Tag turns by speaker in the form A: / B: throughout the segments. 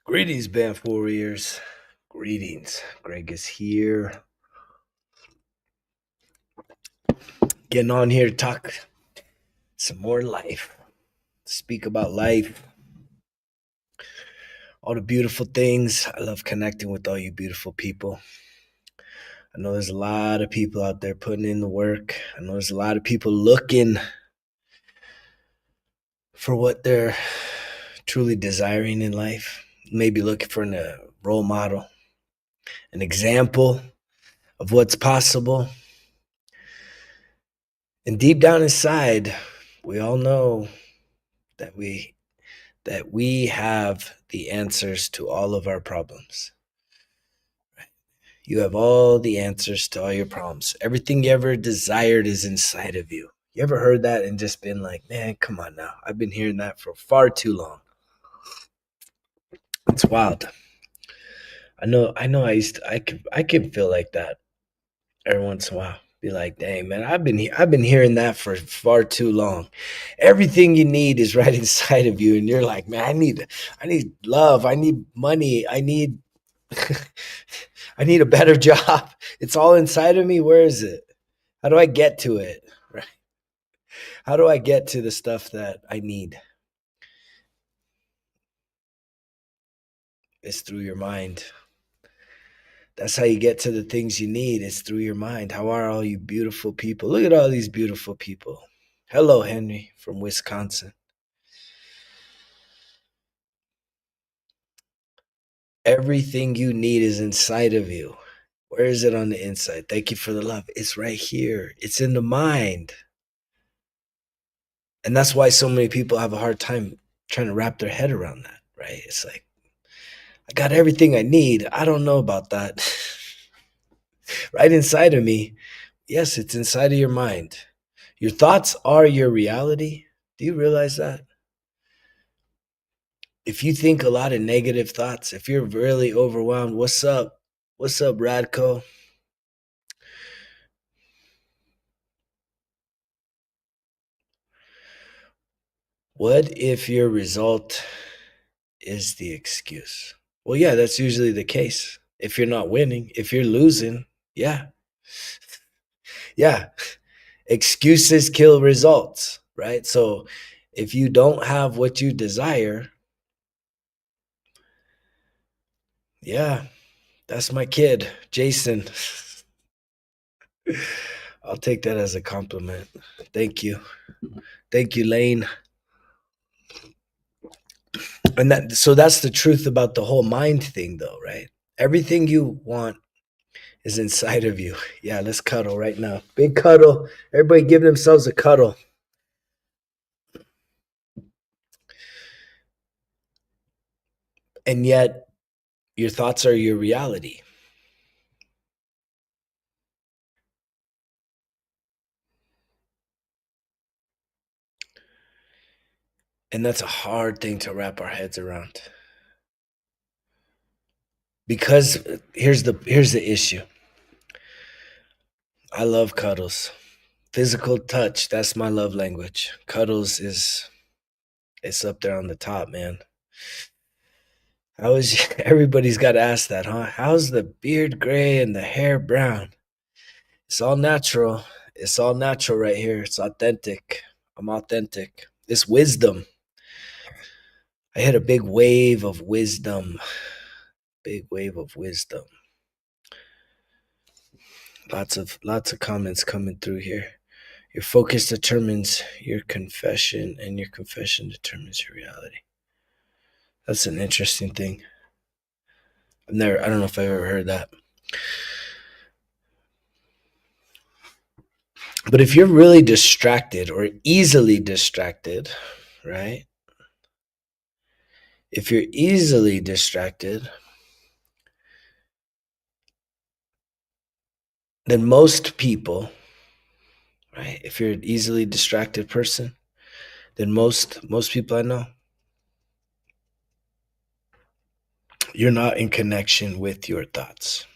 A: Greetings, Banff Warriors. Greetings. Greg is here. Getting on here to talk some more life. Speak about life. All the beautiful things. I love connecting with all you beautiful people. I know there's a lot of people out there putting in the work. I know there's a lot of people looking for what they're truly desiring in life. Maybe looking for a role model, an example of what's possible. And deep down inside, we all know that we have the answers to all of our problems. You have all the answers to all your problems. Everything you ever desired is inside of you. You ever heard that and just been like, man, come on now. I've been hearing that for far too long. It's wild. I can feel like that every once in a while. Be like, dang man, I've been hearing that for far too long. Everything you need is right inside of you, and you're like, man, I need love, I need money, I need I need a better job. It's all inside of me. Where is it? How do I get to it? Right? How do I get to the stuff that I need? It's through your mind. That's how you get to the things you need. It's through your mind. How are all you beautiful people? Look at all these beautiful people. Hello, Henry from Wisconsin. Everything you need is inside of you. Where is it on the inside? Thank you for the love. It's right here. It's in the mind. And that's why so many people have a hard time trying to wrap their head around that, right? It's like, I got everything I need. I don't know about that. Right inside of me. Yes, it's inside of your mind. Your thoughts are your reality. Do you realize that? If you think a lot of negative thoughts, if you're really overwhelmed, what's up? What's up, Radko? What if your result is the excuse? Well, yeah, that's usually the case. If you're not winning, if you're losing, yeah. Yeah. Excuses kill results, right? So if you don't have what you desire, yeah, that's my kid, Jason. I'll take that as a compliment. Thank you. Thank you, Lane. And that's the truth about the whole mind thing though, right? Everything you want is inside of you. Yeah, let's cuddle right now. Big cuddle. Everybody give themselves a cuddle. And yet your thoughts are your reality. And that's a hard thing to wrap our heads around. Because here's the issue. I love cuddles. Physical touch, that's my love language. Cuddles is it's up there on the top, man. How is everybody's got to ask that, huh? How's the beard gray and the hair brown? It's all natural. It's all natural right here. It's authentic. I'm authentic. It's wisdom. I hit a big wave of wisdom. Big wave of wisdom. Lots of comments coming through here. Your focus determines your confession, and your confession determines your reality. That's an interesting thing. I don't know if I've ever heard that. But if you're really distracted or easily distracted, right? If you're easily distracted, then most people, right? If you're an easily distracted person, then most people I know, you're not in connection with your thoughts.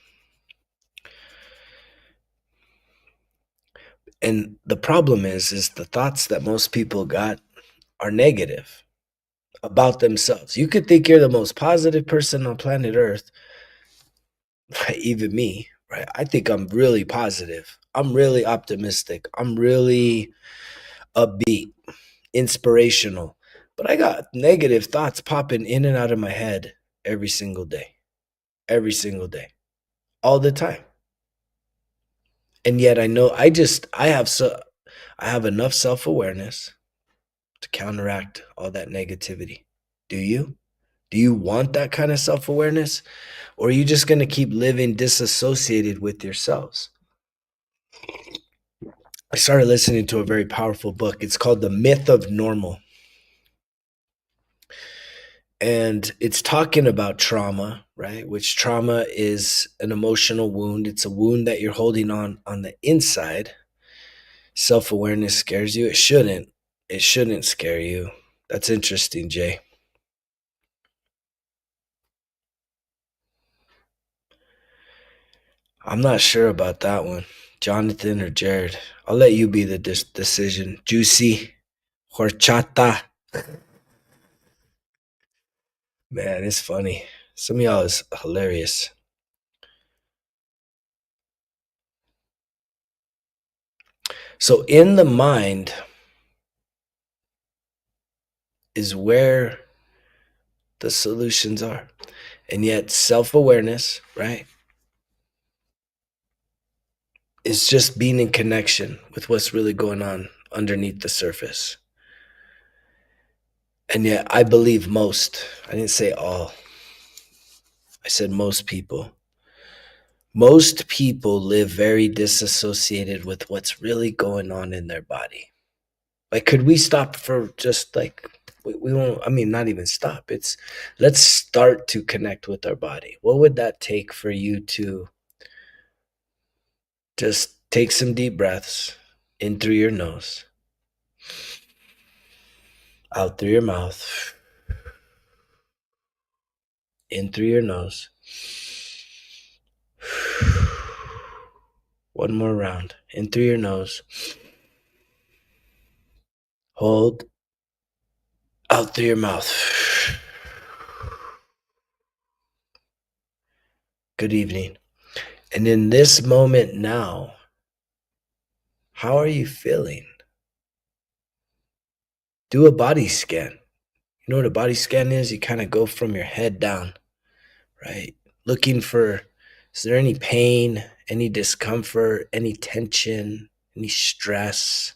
A: And the problem is the thoughts that most people got are negative. about themselves. You could think you're the most positive person on planet Earth, right? Even me, right? I think I'm really positive. I'm really optimistic. I'm really upbeat, inspirational. But I got negative thoughts popping in and out of my head every single day, every single day, all the time. And yet I know I have enough self-awareness to counteract all that negativity. Do you? Do you want that kind of self-awareness? Or are you just going to keep living disassociated with yourselves? I started listening to a very powerful book. It's called The Myth of Normal. And it's talking about trauma, right? Which trauma is an emotional wound. It's a wound that you're holding on the inside. Self-awareness scares you. It shouldn't. It shouldn't scare you. That's interesting, Jay. I'm not sure about that one. Jonathan or Jared. I'll let you be the decision. Juicy. Horchata. Man, it's funny. Some of y'all is hilarious. So in the mind is where the solutions are. And yet self-awareness, right, is just being in connection with what's really going on underneath the surface. And yet I believe most, I didn't say all, I said most people. Most people live very disassociated with what's really going on in their body. Like, could we stop for just like, we won't, I mean, not even stop. It's, let's start to connect with our body. What would that take for you to just take some deep breaths in through your nose, out through your mouth, in through your nose. One more round. In through your nose. Hold. Out through your mouth. Good evening. And in this moment now, how are you feeling? Do a body scan. You know what a body scan is? You kind of go from your head down, right? Looking for, is there any pain, any discomfort, any tension, any stress?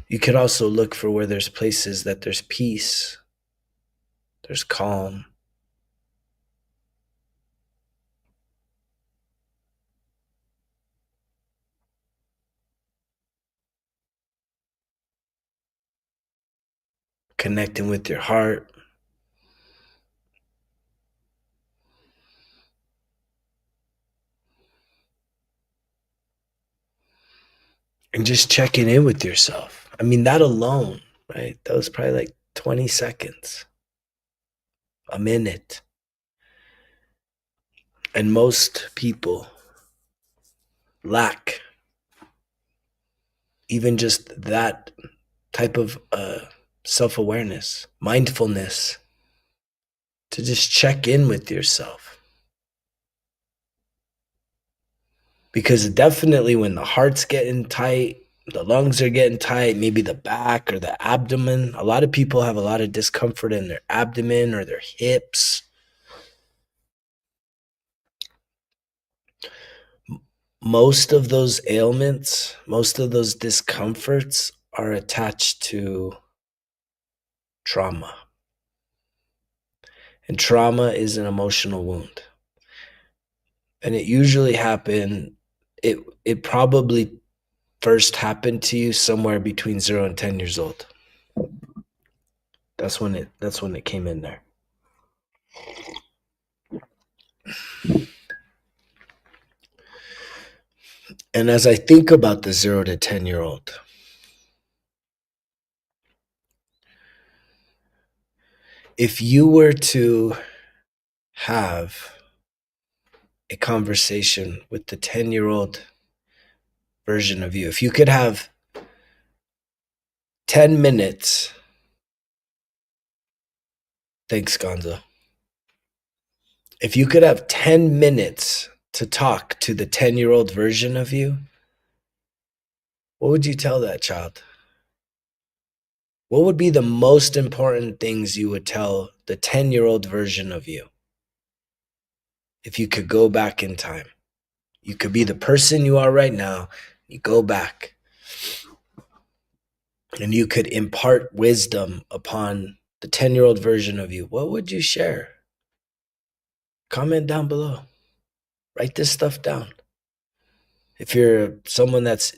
A: You could also look for where there's places that there's peace, there's calm. Connecting with your heart. And just checking in with yourself. I mean, that alone, right? That was probably like 20 seconds, a minute. And most people lack even just that type of self-awareness, mindfulness, to just check in with yourself. Because definitely when the heart's getting tight, the lungs are getting tight, maybe the back or the abdomen. A lot of people have a lot of discomfort in their abdomen or their hips. Most of those ailments, most of those discomforts are attached to trauma. And trauma is an emotional wound. And it usually it probably first happened to you somewhere between 0 and 10 years old. That's when it came in there. And as I think about the 0 to 10-year-old, if you were to have a conversation with the 10-year-old version of you. If you could have 10 minutes, thanks, Gonzo. If you could have 10 minutes to talk to the 10-year-old version of you, what would you tell that child? What would be the most important things you would tell the 10-year-old version of you if you could go back in time? You could be the person you are right now. You go back and you could impart wisdom upon the 10-year-old version of you. What would you share? Comment down below. Write this stuff down. If you're someone that's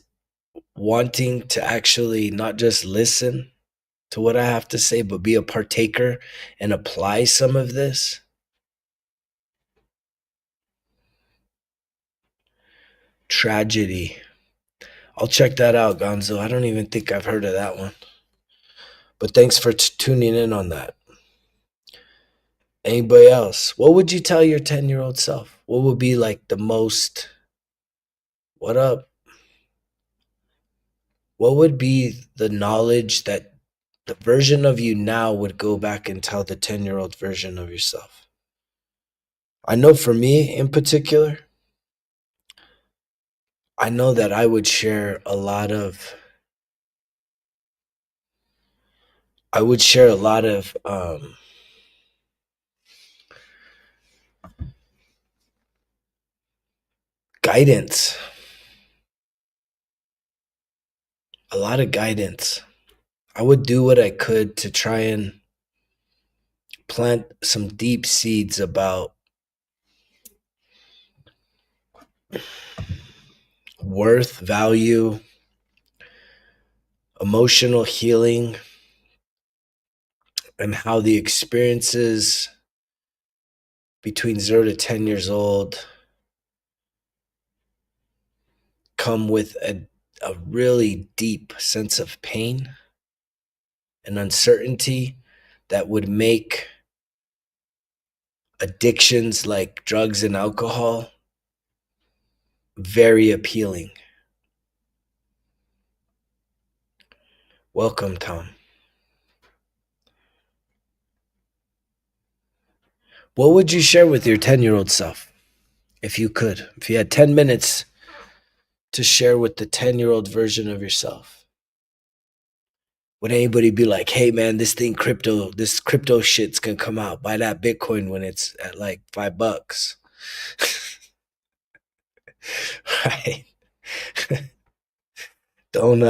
A: wanting to actually not just listen to what I have to say, but be a partaker and apply some of this, tragedy. I'll check that out, Gonzo. I don't even think I've heard of that one. But thanks for tuning in on that. Anybody else? What would you tell your 10-year-old self? What would be like the most, what up? What would be the knowledge that the version of you now would go back and tell the 10-year-old version of yourself? I know for me in particular, I know that I would share a lot of guidance, a lot of guidance. I would do what I could to try and plant some deep seeds about worth, value, emotional healing, and how the experiences between 0 to 10 years old come with a really deep sense of pain and uncertainty that would make addictions like drugs and alcohol very appealing. Welcome, Tom. What would you share with your 10-year-old self if you could? If you had 10 minutes to share with the 10-year-old version of yourself? Would anybody be like, hey man, this crypto shit's gonna come out. Buy that Bitcoin when it's at like $5. Right? don't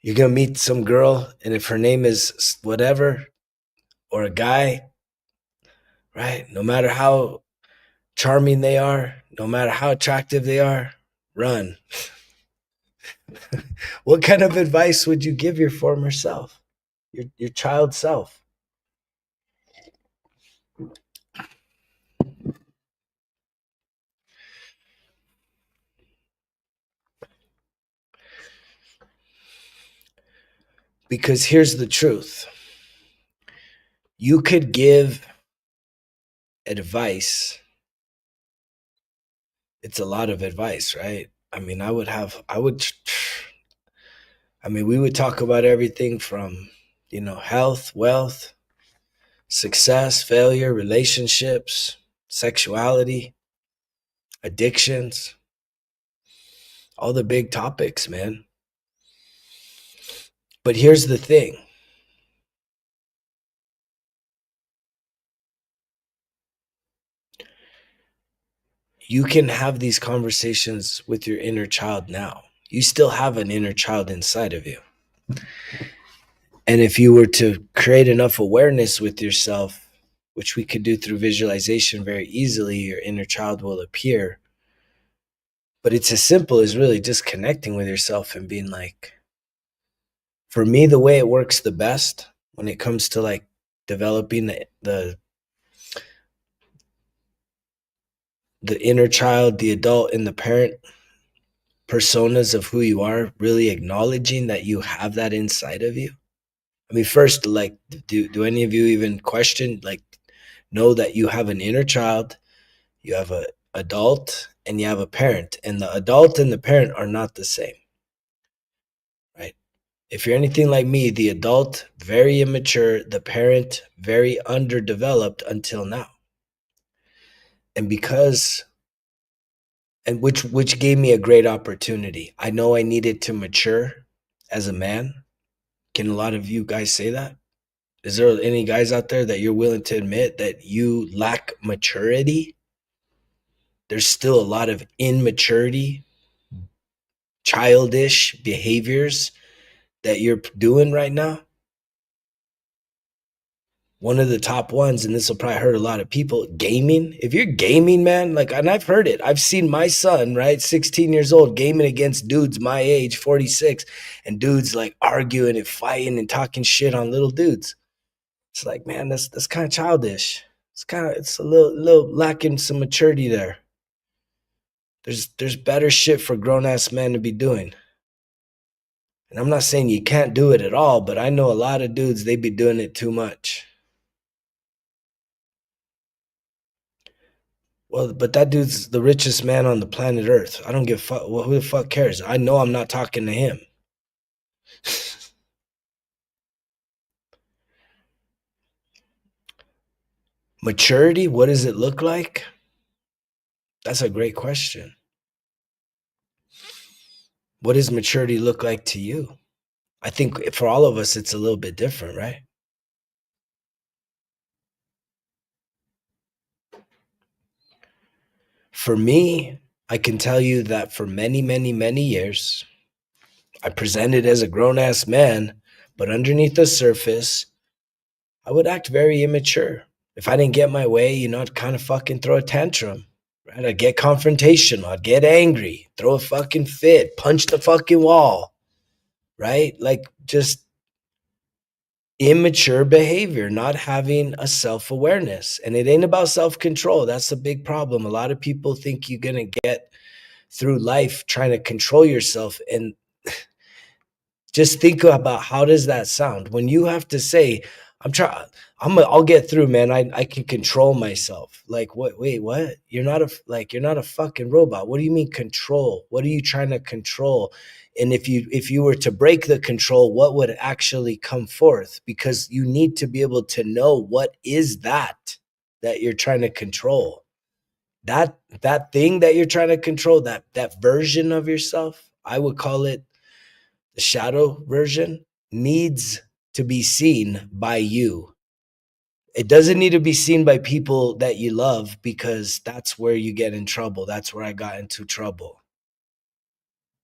A: you're gonna meet some girl, and if her name is whatever, or a guy, right? No matter how charming they are, no matter how attractive they are, run. What kind of advice would you give your former self, your child self? Because here's the truth. You could give advice. It's a lot of advice, right? I mean, we would talk about everything from, health, wealth, success, failure, relationships, sexuality, addictions, all the big topics, man. But here's the thing. You can have these conversations with your inner child now. You still have an inner child inside of you. And if you were to create enough awareness with yourself, which we could do through visualization very easily, your inner child will appear. But it's as simple as really just connecting with yourself and being like, for me, the way it works the best when it comes to like developing the inner child, the adult, and the parent personas of who you are, really acknowledging that you have that inside of you. I mean, first, like, do any of you even question, like, know that you have an inner child, you have a adult, and you have a parent, and the adult and the parent are not the same, right? If you're anything like me, the adult, very immature, the parent, very underdeveloped until now. And because, and which gave me a great opportunity. I know I needed to mature as a man. Can a lot of you guys say that? Is there any guys out there that you're willing to admit that you lack maturity? There's still a lot of immaturity, childish behaviors that you're doing right now. One of the top ones, and this will probably hurt a lot of people, gaming. If you're gaming, man, like, and I've heard it. I've seen my son, right, 16 years old, gaming against dudes my age, 46, and dudes like arguing and fighting and talking shit on little dudes. It's like, man, that's kind of childish. It's a little lacking some maturity there. There's better shit for grown ass men to be doing. And I'm not saying you can't do it at all, but I know a lot of dudes, they be doing it too much. Well, but that dude's the richest man on the planet Earth. I don't give a fuck. Well, who the fuck cares? I know I'm not talking to him. Maturity, what does it look like? That's a great question. What does maturity look like to you? I think for all of us, it's a little bit different, right? For me, I can tell you that for many, many, many years, I presented as a grown ass man, but underneath the surface, I would act very immature. If I didn't get my way, I'd kind of fucking throw a tantrum, right? I'd get confrontational, I'd get angry, throw a fucking fit, punch the fucking wall, right? Like, just immature behavior, not having a self-awareness. And it ain't about self-control. That's a big problem. A lot of people think you're going to get through life trying to control yourself, and just think about, how does that sound when you have to say, I'll get through, man. I can control myself. Like, what? Wait, what? You're not a fucking robot. What do you mean control? What are you trying to control? And if you were to break the control, what would actually come forth? Because you need to be able to know what is that you're trying to control. That thing that you're trying to control, that version of yourself, I would call it the shadow version, needs to be seen by you. It doesn't need to be seen by people that you love, because that's where you get in trouble. That's where I got into trouble,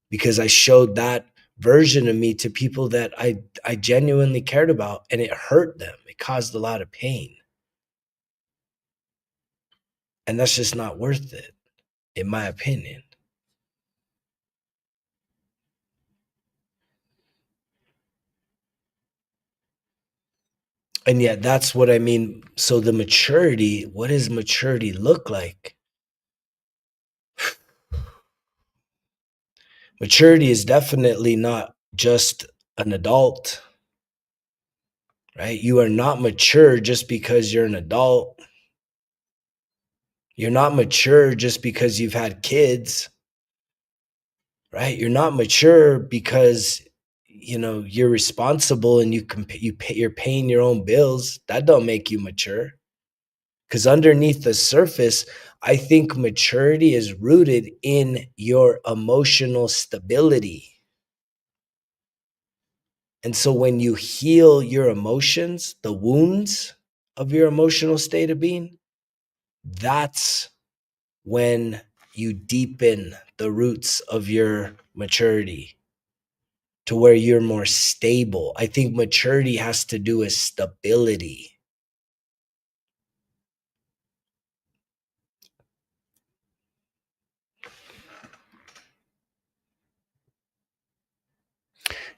A: because I showed that version of me to people that I genuinely cared about, and it hurt them. It caused a lot of pain. And that's just not worth it, in my opinion. And yet that's what I mean. So the maturity, what does maturity look like? Maturity is definitely not just an adult, right? You are not mature just because you're an adult. You're not mature just because you've had kids, right? You're not mature because you're responsible and you're paying your own bills. That don't make you mature. Because underneath the surface, I think maturity is rooted in your emotional stability. And so when you heal your emotions, the wounds of your emotional state of being, that's when you deepen the roots of your maturity to where you're more stable. I think maturity has to do with stability.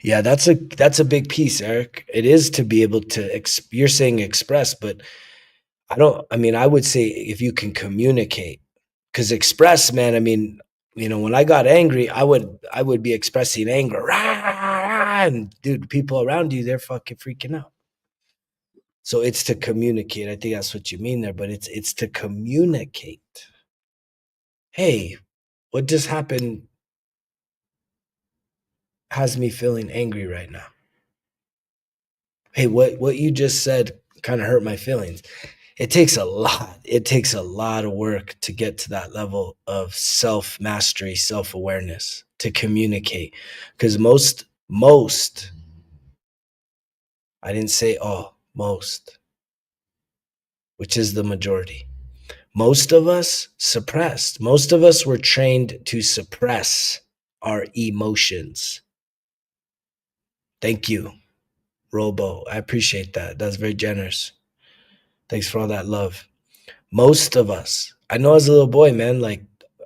A: Yeah, that's a big piece, Eric. It is to be able to you're saying express, but I would say if you can communicate. Because express, man, when I got angry, I would be expressing anger. Rah, and dude, people around you, they're fucking freaking out. So it's to communicate. I think that's what you mean there, but it's to communicate. Hey, What just happened has me feeling angry right now. Hey, what you just said kind of hurt my feelings. It takes a lot of work to get to that level of self mastery, self awareness, to communicate. Because most, I didn't say all, most, which is the majority. Most of us suppressed. Most of us were trained to suppress our emotions. Thank you, Robo. I appreciate that. That's very generous. Thanks for all that love. Most of us, I know as a little boy, man, like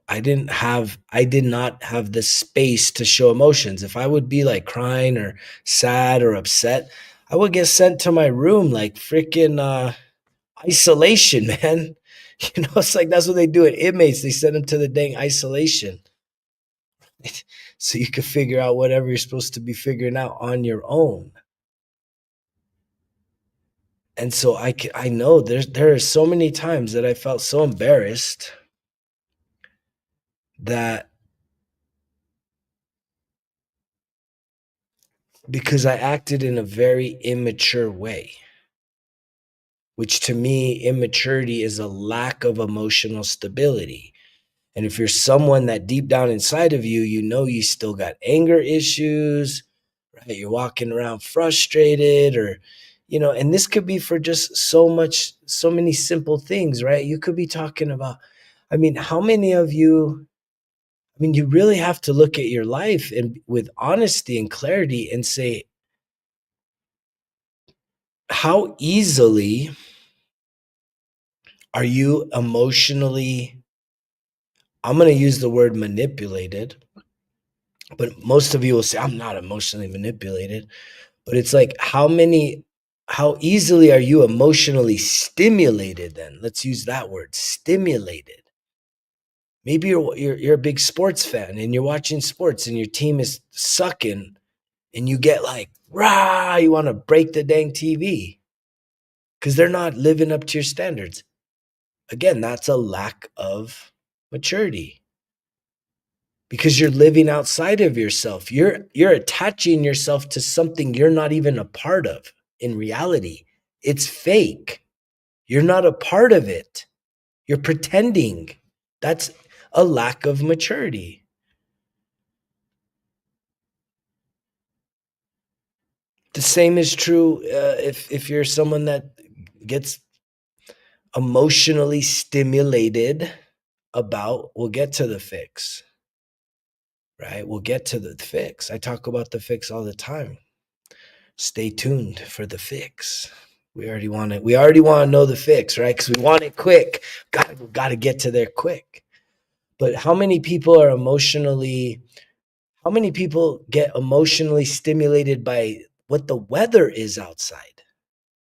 A: I did not have the space to show emotions. If I would be like crying or sad or upset, I would get sent to my room like freaking isolation, man. You know, it's like that's what they do at inmates. They send them to the dang isolation so you can figure out whatever you're supposed to be figuring out on your own. And so I know there are so many times that I felt so embarrassed that because I acted in a very immature way, which to me, immaturity is a lack of emotional stability. And if you're someone that deep down inside of you, you know you still got anger issues, right? You're walking around frustrated or, you know, and this could be for just so many simple things, right? You could be talking about, I mean, how many of you, I mean, you really have to look at your life and with honesty and clarity and say, how easily are you emotionally, I'm going to use the word manipulated, but most of you will say, I'm not emotionally manipulated. But it's like, how easily are you emotionally stimulated then? Let's use that word, stimulated. Maybe you're a big sports fan and you're watching sports and your team is sucking and you get like, rah, you want to break the dang TV because they're not living up to your standards. Again, that's a lack of maturity because you're living outside of yourself. You're attaching yourself to something you're not even a part of in reality. It's fake. You're not a part of it. You're pretending. That's a lack of maturity. The same is true if you're someone that gets emotionally stimulated about, we'll get to the fix, right? We'll get to the fix. I talk about the fix all the time. Stay tuned for the fix. We already want it. We already want to know the fix, right? Because we want it quick. Got to get to there quick. But how many people get emotionally stimulated by what the weather is outside?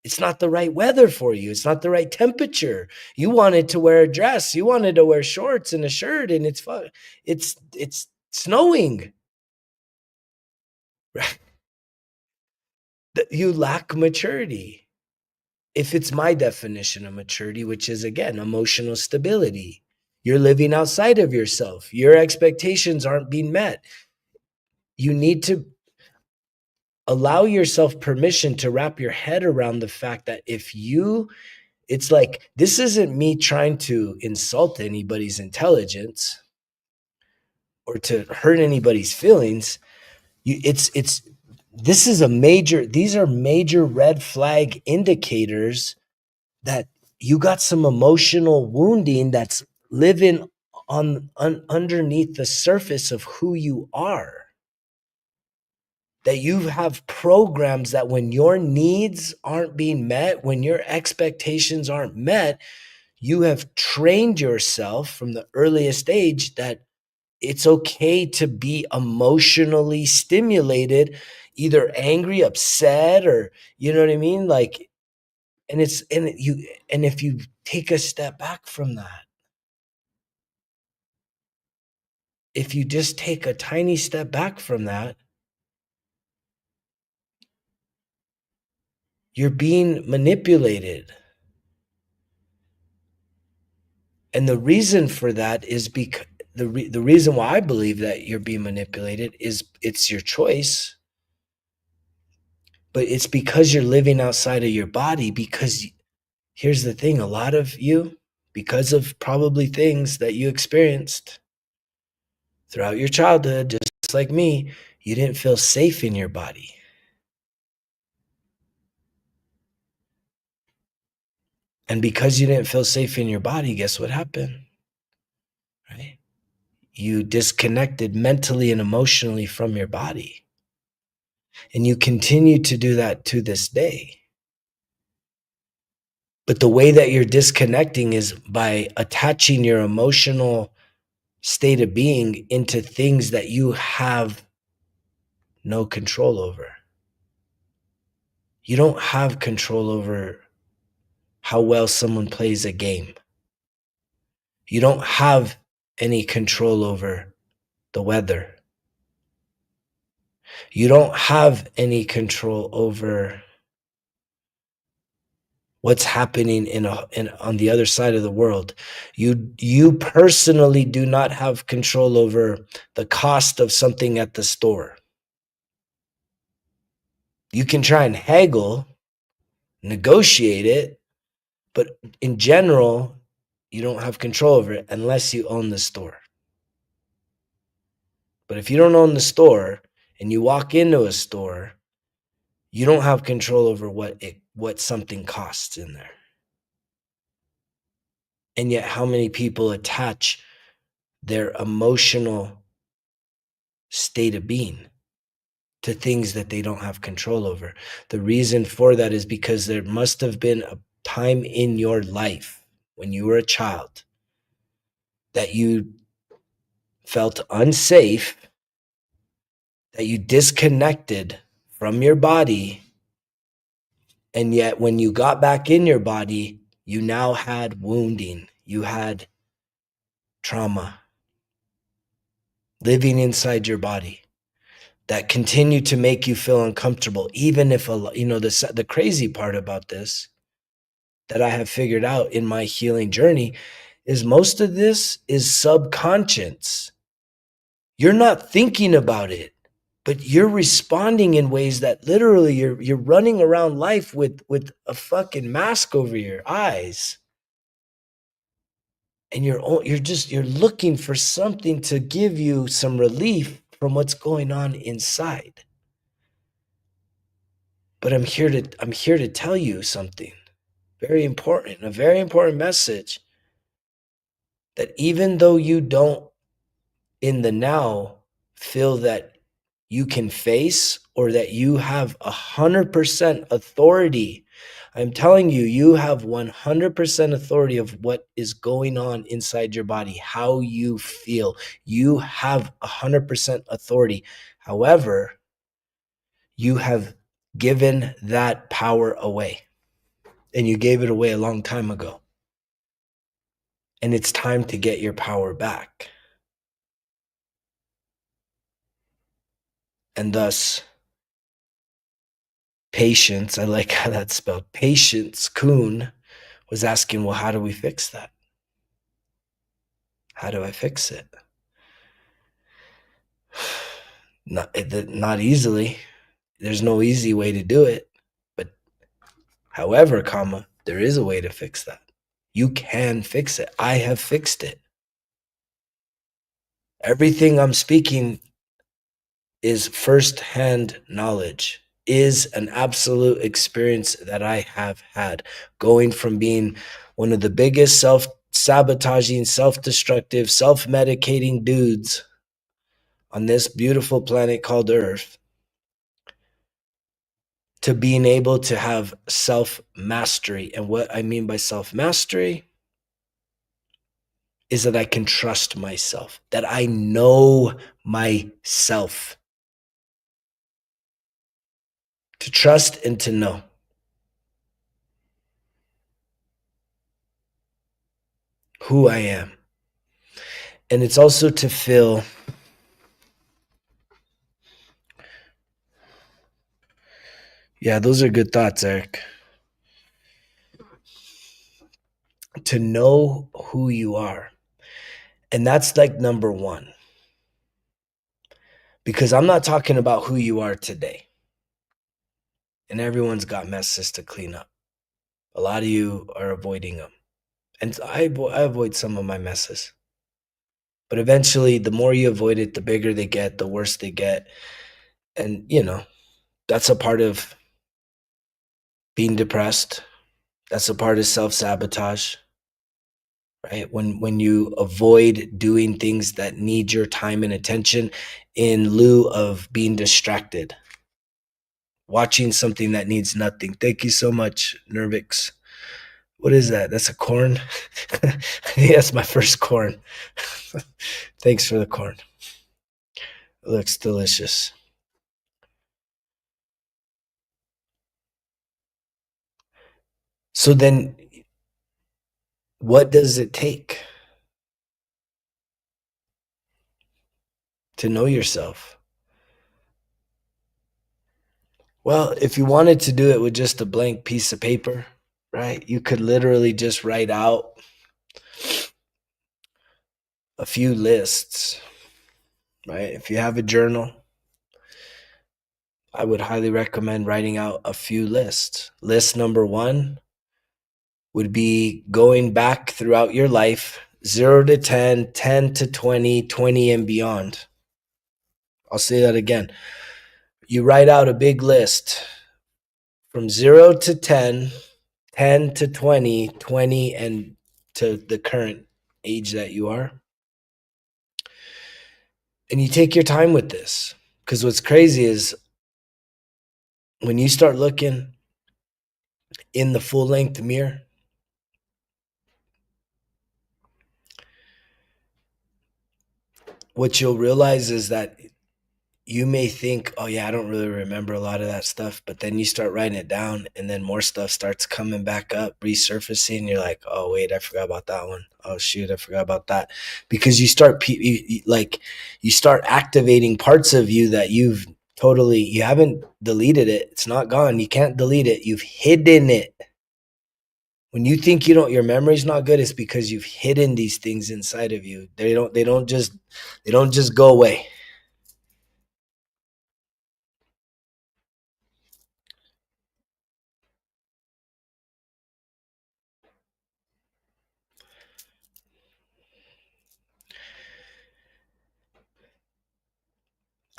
A: It's not the right weather for you. It's not the right temperature. You wanted to wear a dress. You wanted to wear shorts and a shirt, and it's fun. It's snowing. Right? You lack maturity. If it's my definition of maturity, which is again emotional stability, you're living outside of yourself. Your expectations aren't being met. You need to allow yourself permission to wrap your head around the fact that it's like, this isn't me trying to insult anybody's intelligence or to hurt anybody's feelings. These are major red flag indicators that you got some emotional wounding that's living underneath the surface of who you are. That you have programs that when your needs aren't being met, when your expectations aren't met, you have trained yourself from the earliest age that it's okay to be emotionally stimulated, either angry, upset, or you know what I mean? Like, and if you take a step back from that, if you just take a tiny step back from that, you're being manipulated. And the reason for that is because the reason why I believe that you're being manipulated is it's your choice, but it's because you're living outside of your body. Because here's the thing, a lot of you, because of probably things that you experienced throughout your childhood, just like me, you didn't feel safe in your body. And because you didn't feel safe in your body, guess what happened? Right? You disconnected mentally and emotionally from your body. And you continue to do that to this day. But the way that you're disconnecting is by attaching your emotional state of being into things that you have no control over. You don't have control over how well someone plays a game. You don't have any control over the weather. You don't have any control over what's happening on the other side of the world. You personally do not have control over the cost of something at the store. You can try and haggle, negotiate it, but in general, you don't have control over it unless you own the store. But if you don't own the store and you walk into a store, you don't have control over what something costs in there. And yet how many people attach their emotional state of being to things that they don't have control over? The reason for that is because there must have been a time in your life when you were a child that you felt unsafe, that you disconnected from your body, and yet when you got back in your body, you now had wounding, you had trauma living inside your body that continue to make you feel uncomfortable. Even if, the crazy part about this that I have figured out in my healing journey is most of this is subconscious. You're not thinking about it, but you're responding in ways that literally you're running around life with a fucking mask over your eyes. And you're looking for something to give you some relief from what's going on inside. But I'm here to tell you something very important, a very important message, that even though you don't in the now feel that you can face or that you have 100% authority, I'm telling you, you have 100% authority of what is going on inside your body, how you feel. You have 100% authority. However, you have given that power away, and you gave it away a long time ago. And it's time to get your power back. And thus, Patience, I like how that's spelled. Patience Kuhn was asking, well, how do we fix that? How do I fix it? Not easily. There's no easy way to do it. But however, there is a way to fix that. You can fix it. I have fixed it. Everything I'm speaking is firsthand knowledge, is an absolute experience that I have had, going from being one of the biggest self-sabotaging, self-destructive, self-medicating dudes on this beautiful planet called Earth, to being able to have self-mastery. And what I mean by self-mastery is that I can trust myself, that I know myself. To trust and to know. Who I am. And it's also to feel yeah, those are good thoughts, Eric. To know who you are. And that's like number one. Because I'm not talking about who you are today. And everyone's got messes to clean up. A lot of you are avoiding them. And I avoid some of my messes. But eventually, the more you avoid it, the bigger they get, the worse they get. And, that's a part of being depressed. That's a part of self-sabotage, right? When you avoid doing things that need your time and attention in lieu of being distracted, watching something that needs nothing. Thank you so much, Nervix. What is that? That's a corn? I think that's my first corn. Thanks for the corn. It looks delicious. So then, what does it take to know yourself? Well, if you wanted to do it with just a blank piece of paper, right, you could literally just write out a few lists, right? If you have a journal, I would highly recommend writing out a few lists. List number one would be going back throughout your life, 0 to 10, 10 to 20, 20 and beyond. I'll say that again. You write out a big list from 0 to 10, 10 to 20, 20 and to the current age that you are. And you take your time with this. Because what's crazy is when you start looking in the full length mirror, what you'll realize is that you may think, oh yeah, I don't really remember a lot of that stuff, but then you start writing it down and then more stuff starts coming back up, resurfacing. You're like, oh wait, I forgot about that one. Oh shoot, I forgot about that. Because you start you start activating parts of you that you haven't deleted it. It's not gone. You can't delete it. You've hidden it. When you think your memory's not good, it's because you've hidden these things inside of you. They don't just go away.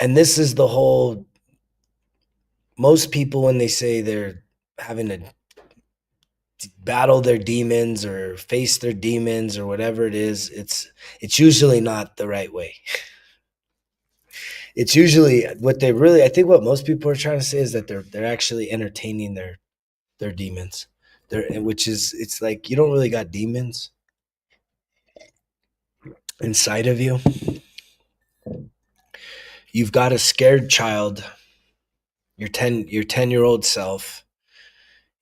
A: And this is the whole, most people, when they say they're having to battle their demons or face their demons or whatever it is, it's usually not the right way. It's usually what they really, I think what most people are trying to say is that they're actually entertaining their demons. Which is, it's like you don't really got demons inside of you. You've got a scared child, your 10-year-old self.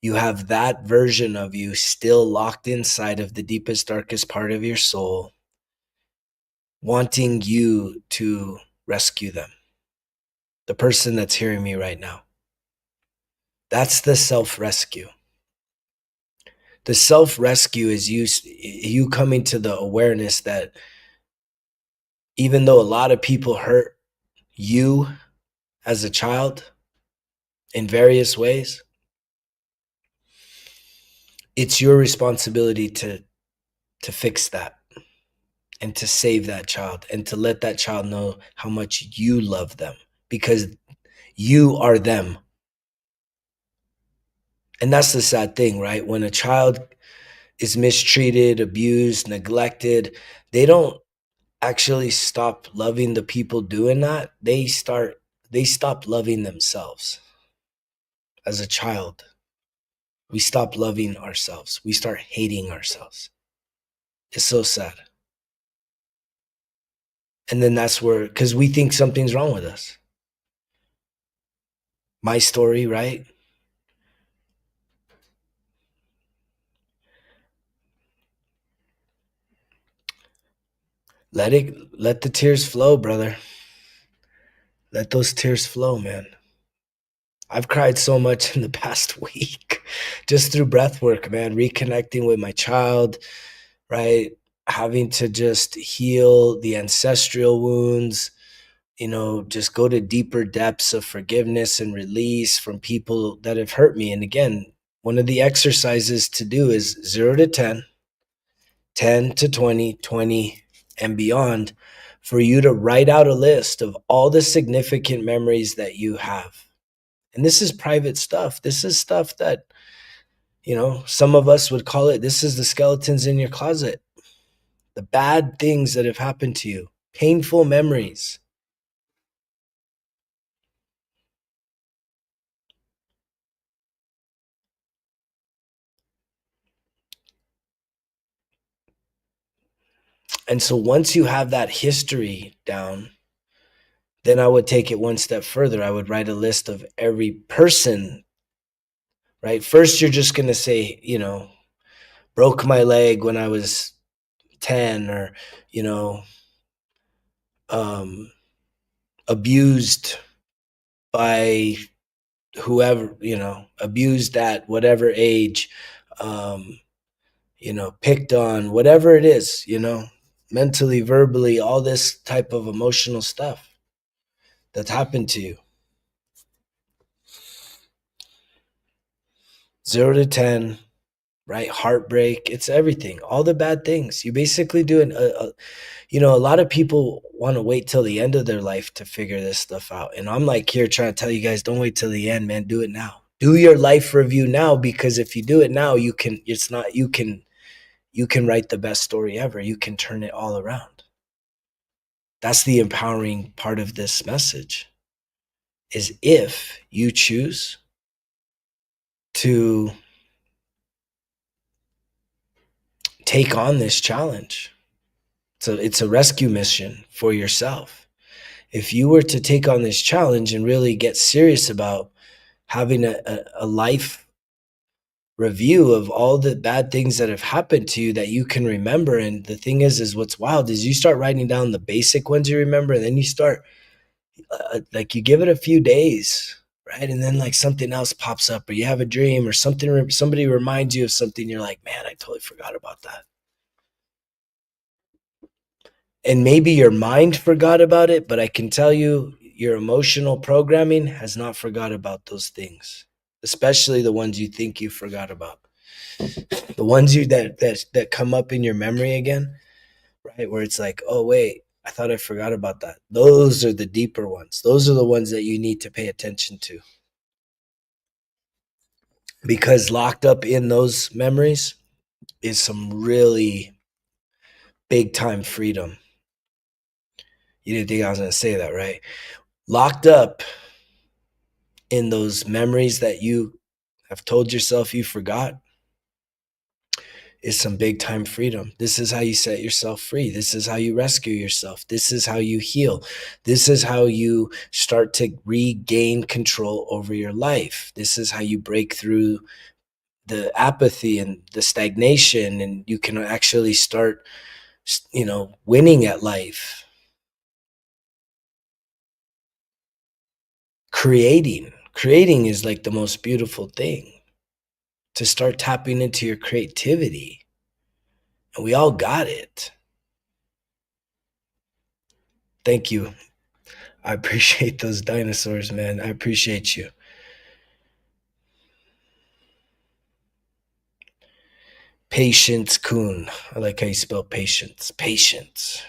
A: You have that version of you still locked inside of the deepest, darkest part of your soul, wanting you to rescue them. The person that's hearing me right now. That's the self-rescue. The self-rescue is you coming to the awareness that even though a lot of people hurt you as a child in various ways, it's your responsibility to fix that and to save that child and to let that child know how much you love them, because you are them. And that's the sad thing, right? When a child is mistreated, abused, neglected, they don't actually stop loving the people doing that. They stop loving themselves. As a child, we stop loving ourselves. We start hating ourselves. It's so sad. And then that's where, because we think something's wrong with us. My story, right? Let the tears flow, brother. Let those tears flow, man. I've cried so much in the past week just through breath work, man, reconnecting with my child, right? having to just heal the ancestral wounds, just go to deeper depths of forgiveness and release from people that have hurt me. And again, one of the exercises to do is 0 to 10, 10 to 20, 20 and beyond, for you to write out a list of all the significant memories that you have. And this is private stuff. This is stuff that, some of us would call it, this is the skeletons in your closet, the bad things that have happened to you, painful memories. And so once you have that history down, then I would take it one step further. I would write a list of every person, right? First, you're just going to say, broke my leg when I was 10, or, you know, um, abused by whoever, abused at whatever age, um, picked on, whatever it is, mentally, verbally, all this type of emotional stuff that's happened to you. 0 to 10, right? Heartbreak, it's everything, all the bad things. You basically do a lot of people want to wait till the end of their life to figure this stuff out. And I'm like here trying to tell you guys, don't wait till the end, man. Do it now. Do your life review now, because if you do it now, you can write the best story ever. You can turn it all around. That's the empowering part of this message, is if you choose to take on this challenge. So it's a rescue mission for yourself. If you were to take on this challenge and really get serious about having a life review of all the bad things that have happened to you that you can remember. And the thing is what's wild is you start writing down the basic ones you remember, and then you start like you give it a few days, right? And then like something else pops up, or you have a dream or something, somebody reminds you of something. You're like, man, I totally forgot about that. And maybe your mind forgot about it, but I can tell you your emotional programming has not forgot about those things, especially the ones you think you forgot about. The ones that come up in your memory again, right? Where it's like, oh wait, I thought I forgot about that. Those are the deeper ones. Those are the ones that you need to pay attention to. Because locked up in those memories is some really big time freedom. You didn't think I was going to say that, right? Locked up in those memories that you have told yourself you forgot is some big time freedom. This is how you set yourself free. This is how you rescue yourself. This is how you heal. This is how you start to regain control over your life. This is how you break through the apathy and the stagnation, and you can actually start, winning at life. Creating is like the most beautiful thing, to start tapping into your creativity. And we all got it. Thank you. I appreciate those dinosaurs, man. I appreciate you. Patience Kuhn. I like how you spell patience. Patience.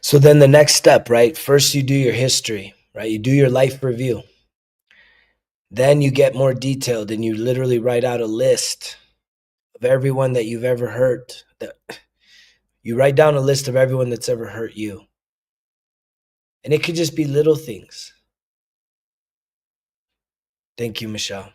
A: So then the next step, right? First you do your history, right? You do your life review. Then you get more detailed and you literally write out a list of everyone that you've ever hurt. You write down a list of everyone that's ever hurt you. And it could just be little things. Thank you, Michelle.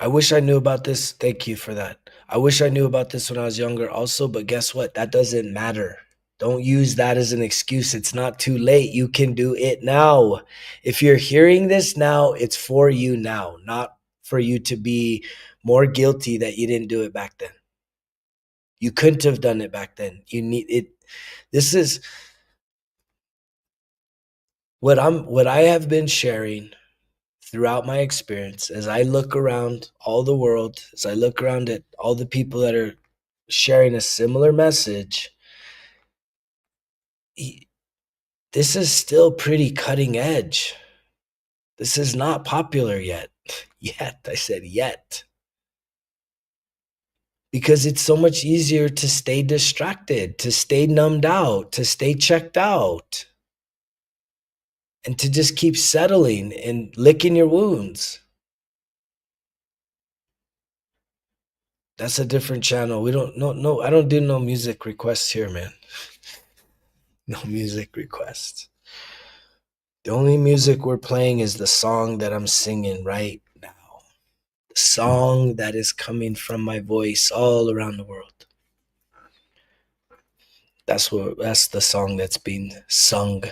A: I wish I knew about this. Thank you for that. I wish I knew about this when I was younger also, but guess what? That doesn't matter. Don't use that as an excuse. It's not too late. You can do it now. If you're hearing this now, it's for you now, not for you to be more guilty that you didn't do it back then. You couldn't have done it back then. You need it. This is what I have been sharing throughout my experience, as I look around all the world, as I look around at all the people that are sharing a similar message, this is still pretty cutting edge. This is not popular yet. Yet, I said yet. Because it's so much easier to stay distracted, to stay numbed out, to stay checked out, and to just keep settling and licking your wounds. That's a different channel. We don't no I don't do no music requests here, man. No music requests. The only music we're playing is the song that I'm singing right now. The song that is coming from my voice all around the world. That's the song that's being sung.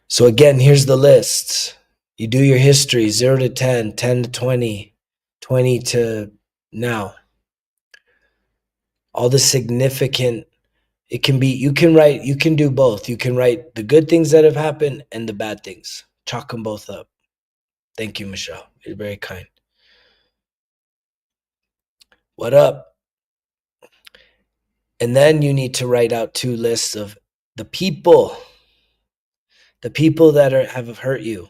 A: So again, here's the list. You do your history 0 to 10, 10 to 20, 20 to now. All the significant, it can be, you can do both. You can write the good things that have happened and the bad things. Chalk them both up. Thank you, Michelle. You're very kind. What up? And then you need to write out 2 lists of the people that have hurt you.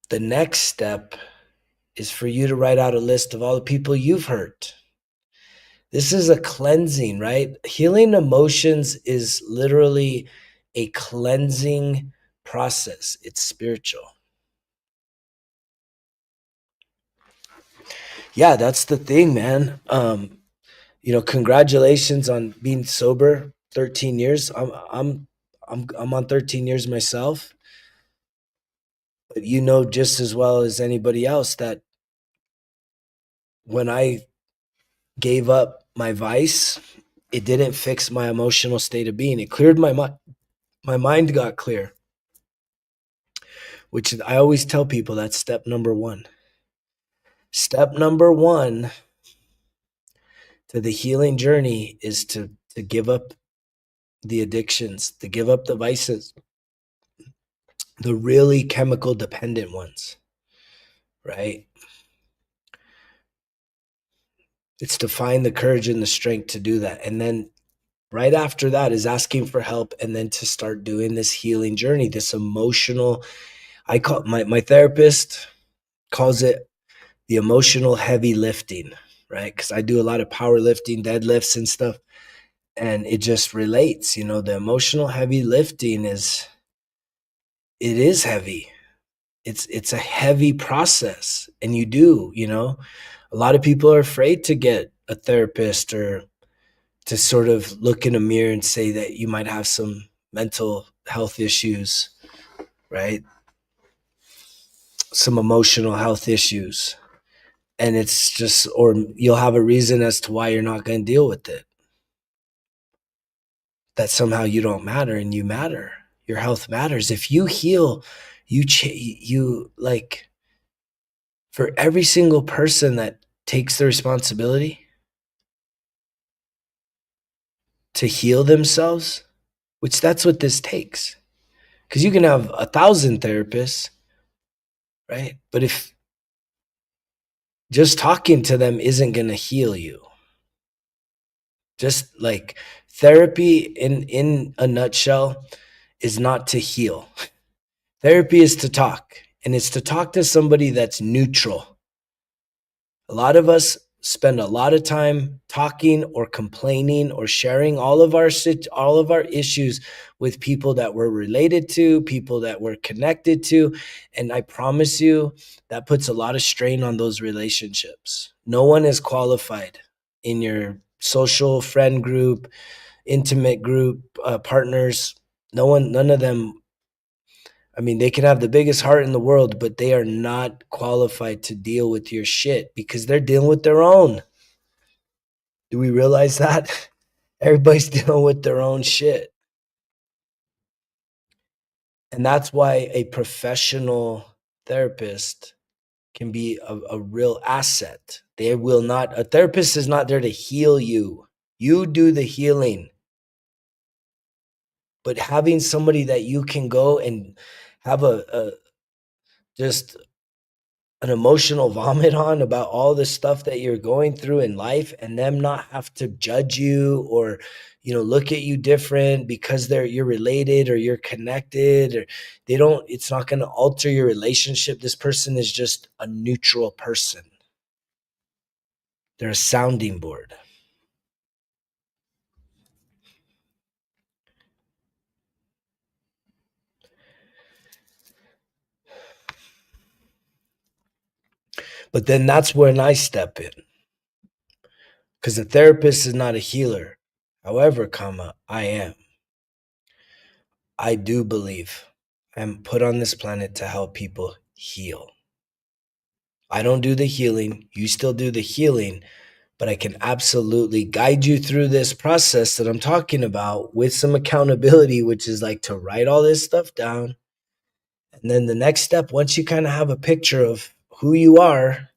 A: The next step is for you to write out a list of all the people you've hurt. This is a cleansing, right? Healing emotions is literally a cleansing process. It's spiritual. Yeah, that's the thing, man. Congratulations on being sober 13 years. I'm on 13 years myself. But you know just as well as anybody else that when I gave up my vice, it didn't fix my emotional state of being. It cleared my mind. My mind got clear, which I always tell people that's step number 1. Step number 1 to the healing journey is to give up the addictions, to give up the vices, the really chemical dependent ones, right? It's to find the courage and the strength to do that. And then right after that is asking for help, and then to start doing this healing journey, this emotional, I call my therapist calls it the emotional heavy lifting, right? Because I do a lot of powerlifting, deadlifts and stuff. And it just relates, the emotional heavy lifting is heavy. It's a heavy process. And a lot of people are afraid to get a therapist or to sort of look in a mirror and say that you might have some mental health issues, right? Some emotional health issues. And it's just, or you'll have a reason as to why you're not going to deal with it. That somehow you don't matter, and you matter. Your health matters. If you heal, you like, for every single person that takes the responsibility to heal themselves, which that's what this takes. Because you can have 1,000 therapists, right? But if just talking to them isn't going to heal you, just like therapy in a nutshell is not to heal. Therapy is to talk, and it's to talk to somebody that's neutral. A lot of us spend a lot of time talking or complaining or sharing all of our issues with people that we're related to, people that we're connected to, and I promise you that puts a lot of strain on those relationships. No one is qualified in your social friend group, intimate group, partners. None of them. I mean, they can have the biggest heart in the world, but they are not qualified to deal with your shit because they're dealing with their own. Do we realize that? Everybody's dealing with their own shit. And that's why a professional therapist can be a real asset. A therapist is not there to heal you. You do the healing. But having somebody that you can go and have a just an emotional vomit on about all the stuff that you're going through in life, and them not have to judge you or look at you different because you're related or you're connected, or it's not going to alter your relationship. This person is just a neutral person. They're a sounding board. But then that's when I step in, because the therapist is not a healer. However, I am. I do believe I'm put on this planet to help people heal. I don't do the healing. You still do the healing, but I can absolutely guide you through this process that I'm talking about with some accountability, which is like to write all this stuff down. And then the next step, once you kind of have a picture of who you are,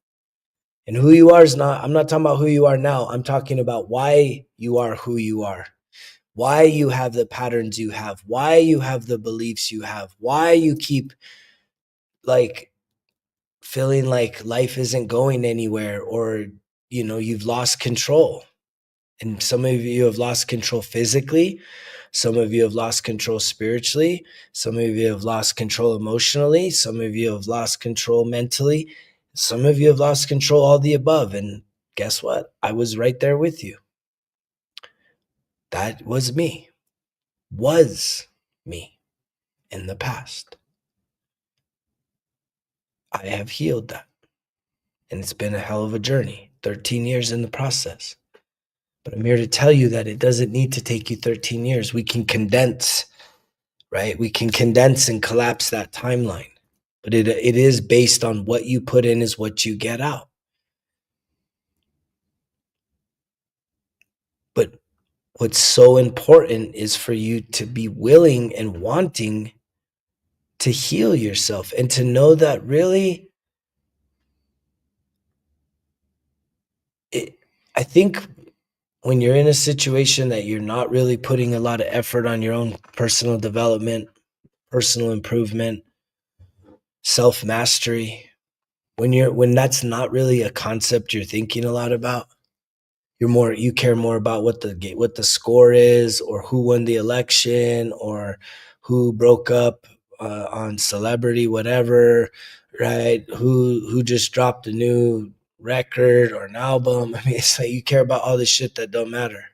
A: and who you are is I'm not talking about who you are now. I'm talking about why you are who you are. Why you have the patterns you have, why you have the beliefs you have, why you keep like feeling like life isn't going anywhere, or you've lost control. And some of you have lost control physically, some of you have lost control spiritually, some of you have lost control emotionally, some of you have lost control mentally, some of you have lost control, all the above. And guess what? I was right there with you. That was me in the past. I have healed that. And it's been a hell of a journey, 13 years in the process. But I'm here to tell you that it doesn't need to take you 13 years. We can condense, right? We can condense and collapse that timeline. But it is based on what you put in is what you get out. But what's so important is for you to be willing and wanting to heal yourself, and to know that really, I think when you're in a situation that you're not really putting a lot of effort on your own personal development, personal improvement, self-mastery, when that's not really a concept you're thinking a lot about, you care more about what the score is, or who won the election, or who broke up on celebrity whatever, right? Who just dropped a new record or an album. I mean, it's like you care about all the shit that don't matter.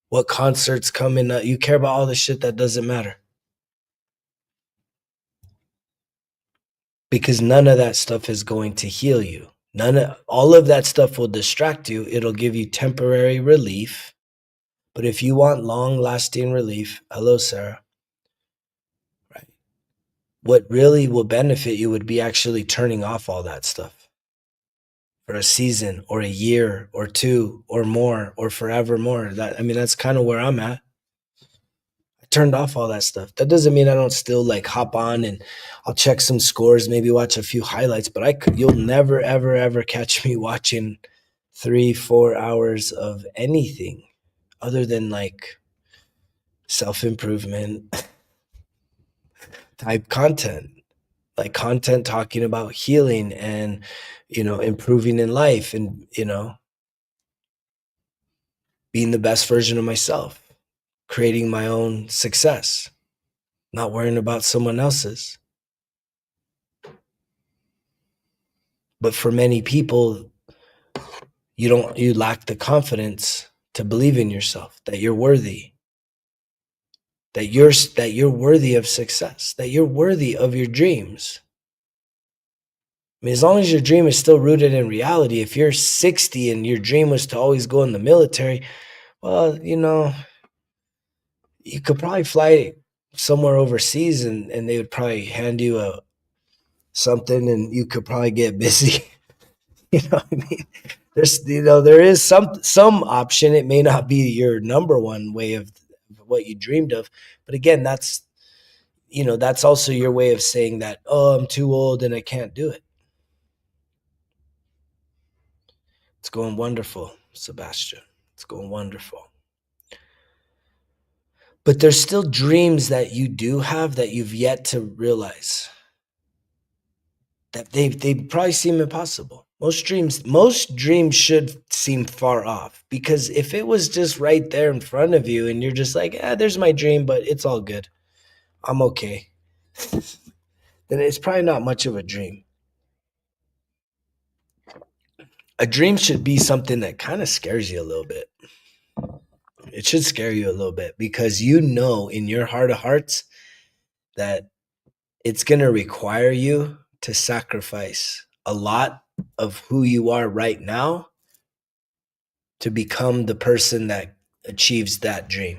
A: What concerts coming up? You care about all the shit that doesn't matter. Because none of that stuff is going to heal you. All of that stuff will distract you. It'll give you temporary relief. But if you want long-lasting relief, hello, Sarah, right? What really will benefit you would be actually turning off all that stuff for a season or a year or two or more or forevermore. That's kind of where I'm at. I turned off all that stuff. That doesn't mean I don't still like hop on and I'll check some scores, maybe watch a few highlights, but you'll never, ever, ever catch me watching 3-4 hours of anything other than like self-improvement type content, like content talking about healing and improving in life, and being the best version of myself, creating my own success, not worrying about someone else's. But for many people, you lack the confidence to believe in yourself, that you're worthy, that you're worthy of success, that you're worthy of your dreams. I mean, as long as your dream is still rooted in reality, if you're 60 and your dream was to always go in the military, well, you could probably fly somewhere overseas, and they would probably hand you something and you could probably get busy. You know what I mean? There is some option. It may not be your number one way of what you dreamed of, but again, that's also your way of saying that, oh, I'm too old and I can't do it. It's going wonderful, Sebastian. It's going wonderful. But there's still dreams that you do have that you've yet to realize. That they probably seem impossible. Most dreams should seem far off, because if it was just right there in front of you and you're just like, there's my dream, but it's all good. I'm okay. Then it's probably not much of a dream. A dream should be something that kind of scares you a little bit. It should scare you a little bit, because you know in your heart of hearts that it's going to require you to sacrifice a lot of who you are right now to become the person that achieves that dream.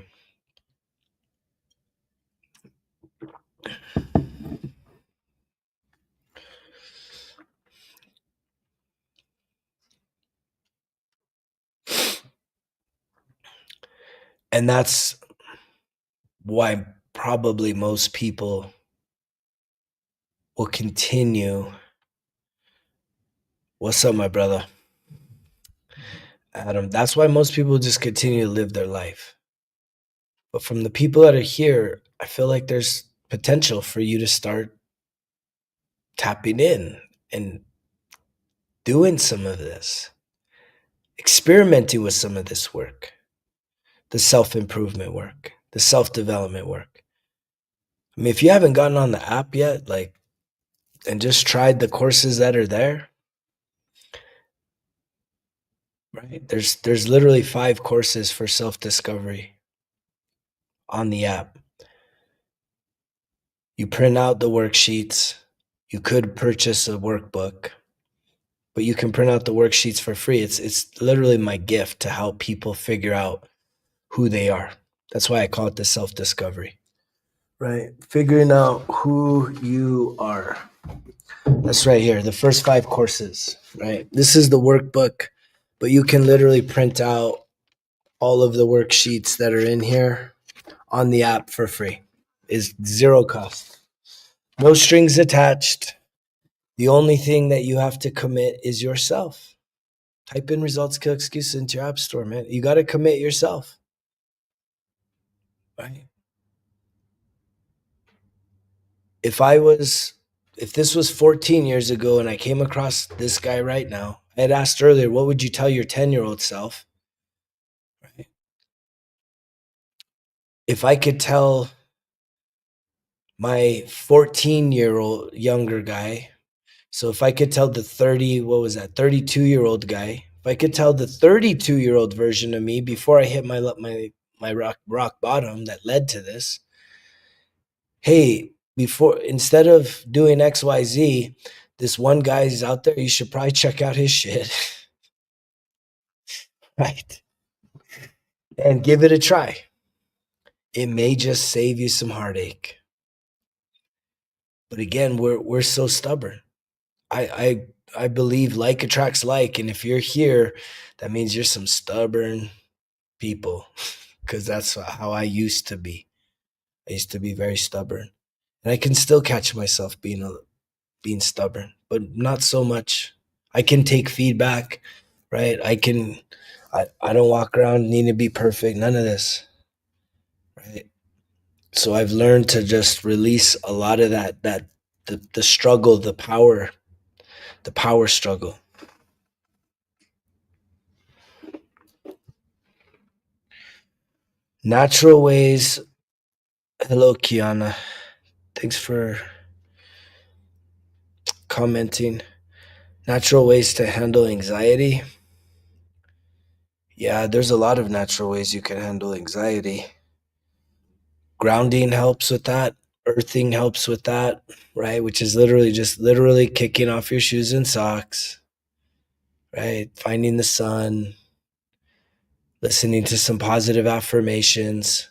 A: And that's why probably most people will continue. What's up, my brother? Adam. That's why most people just continue to live their life. But from the people that are here, I feel like there's potential for you to start tapping in and doing some of this, experimenting with some of this work, the self-improvement work, the self-development work. I mean, if you haven't gotten on the app yet, like, and just tried the courses that are there, right? There's literally 5 courses for self-discovery on the app. You print out the worksheets. You could purchase a workbook, but you can print out the worksheets for free. It's literally my gift to help people figure out who they are. That's why I call it the self-discovery. Right? Figuring out who you are. That's right here, the first 5 courses, right? This is the workbook, but you can literally print out all of the worksheets that are in here on the app for free. Is zero cost. No strings attached. The only thing that you have to commit is yourself. Type in results kill excuses into your app store, man. You got to commit yourself. Right? If this was 14 years ago and I came across this guy right now, I had asked earlier, what would you tell your 10-year-old self? Right? If I could tell my 14-year-old younger guy, so if I could tell the 32-year-old guy, if I could tell the 32-year-old version of me before I hit my rock bottom that led to this, hey, instead of doing XYZ, this one guy is out there, you should probably check out his shit. Right? And give it a try. It may just save you some heartache. But again, we're so stubborn. I believe like attracts like, and if you're here, that means you're some stubborn people, because that's how I used to be. I used to be very stubborn, and I can still catch myself being stubborn, but not so much. I can take feedback, right? I don't walk around needing to be perfect. None of this, right? So I've learned to just release a lot of the struggle, the power struggle. Natural ways. Hello, Kiana. Thanks for commenting. Natural ways to handle anxiety. Yeah, there's a lot of natural ways you can handle anxiety. Grounding helps with that. Earthing helps with that, right? Which is literally kicking off your shoes and socks, right? Finding the sun, listening to some positive affirmations,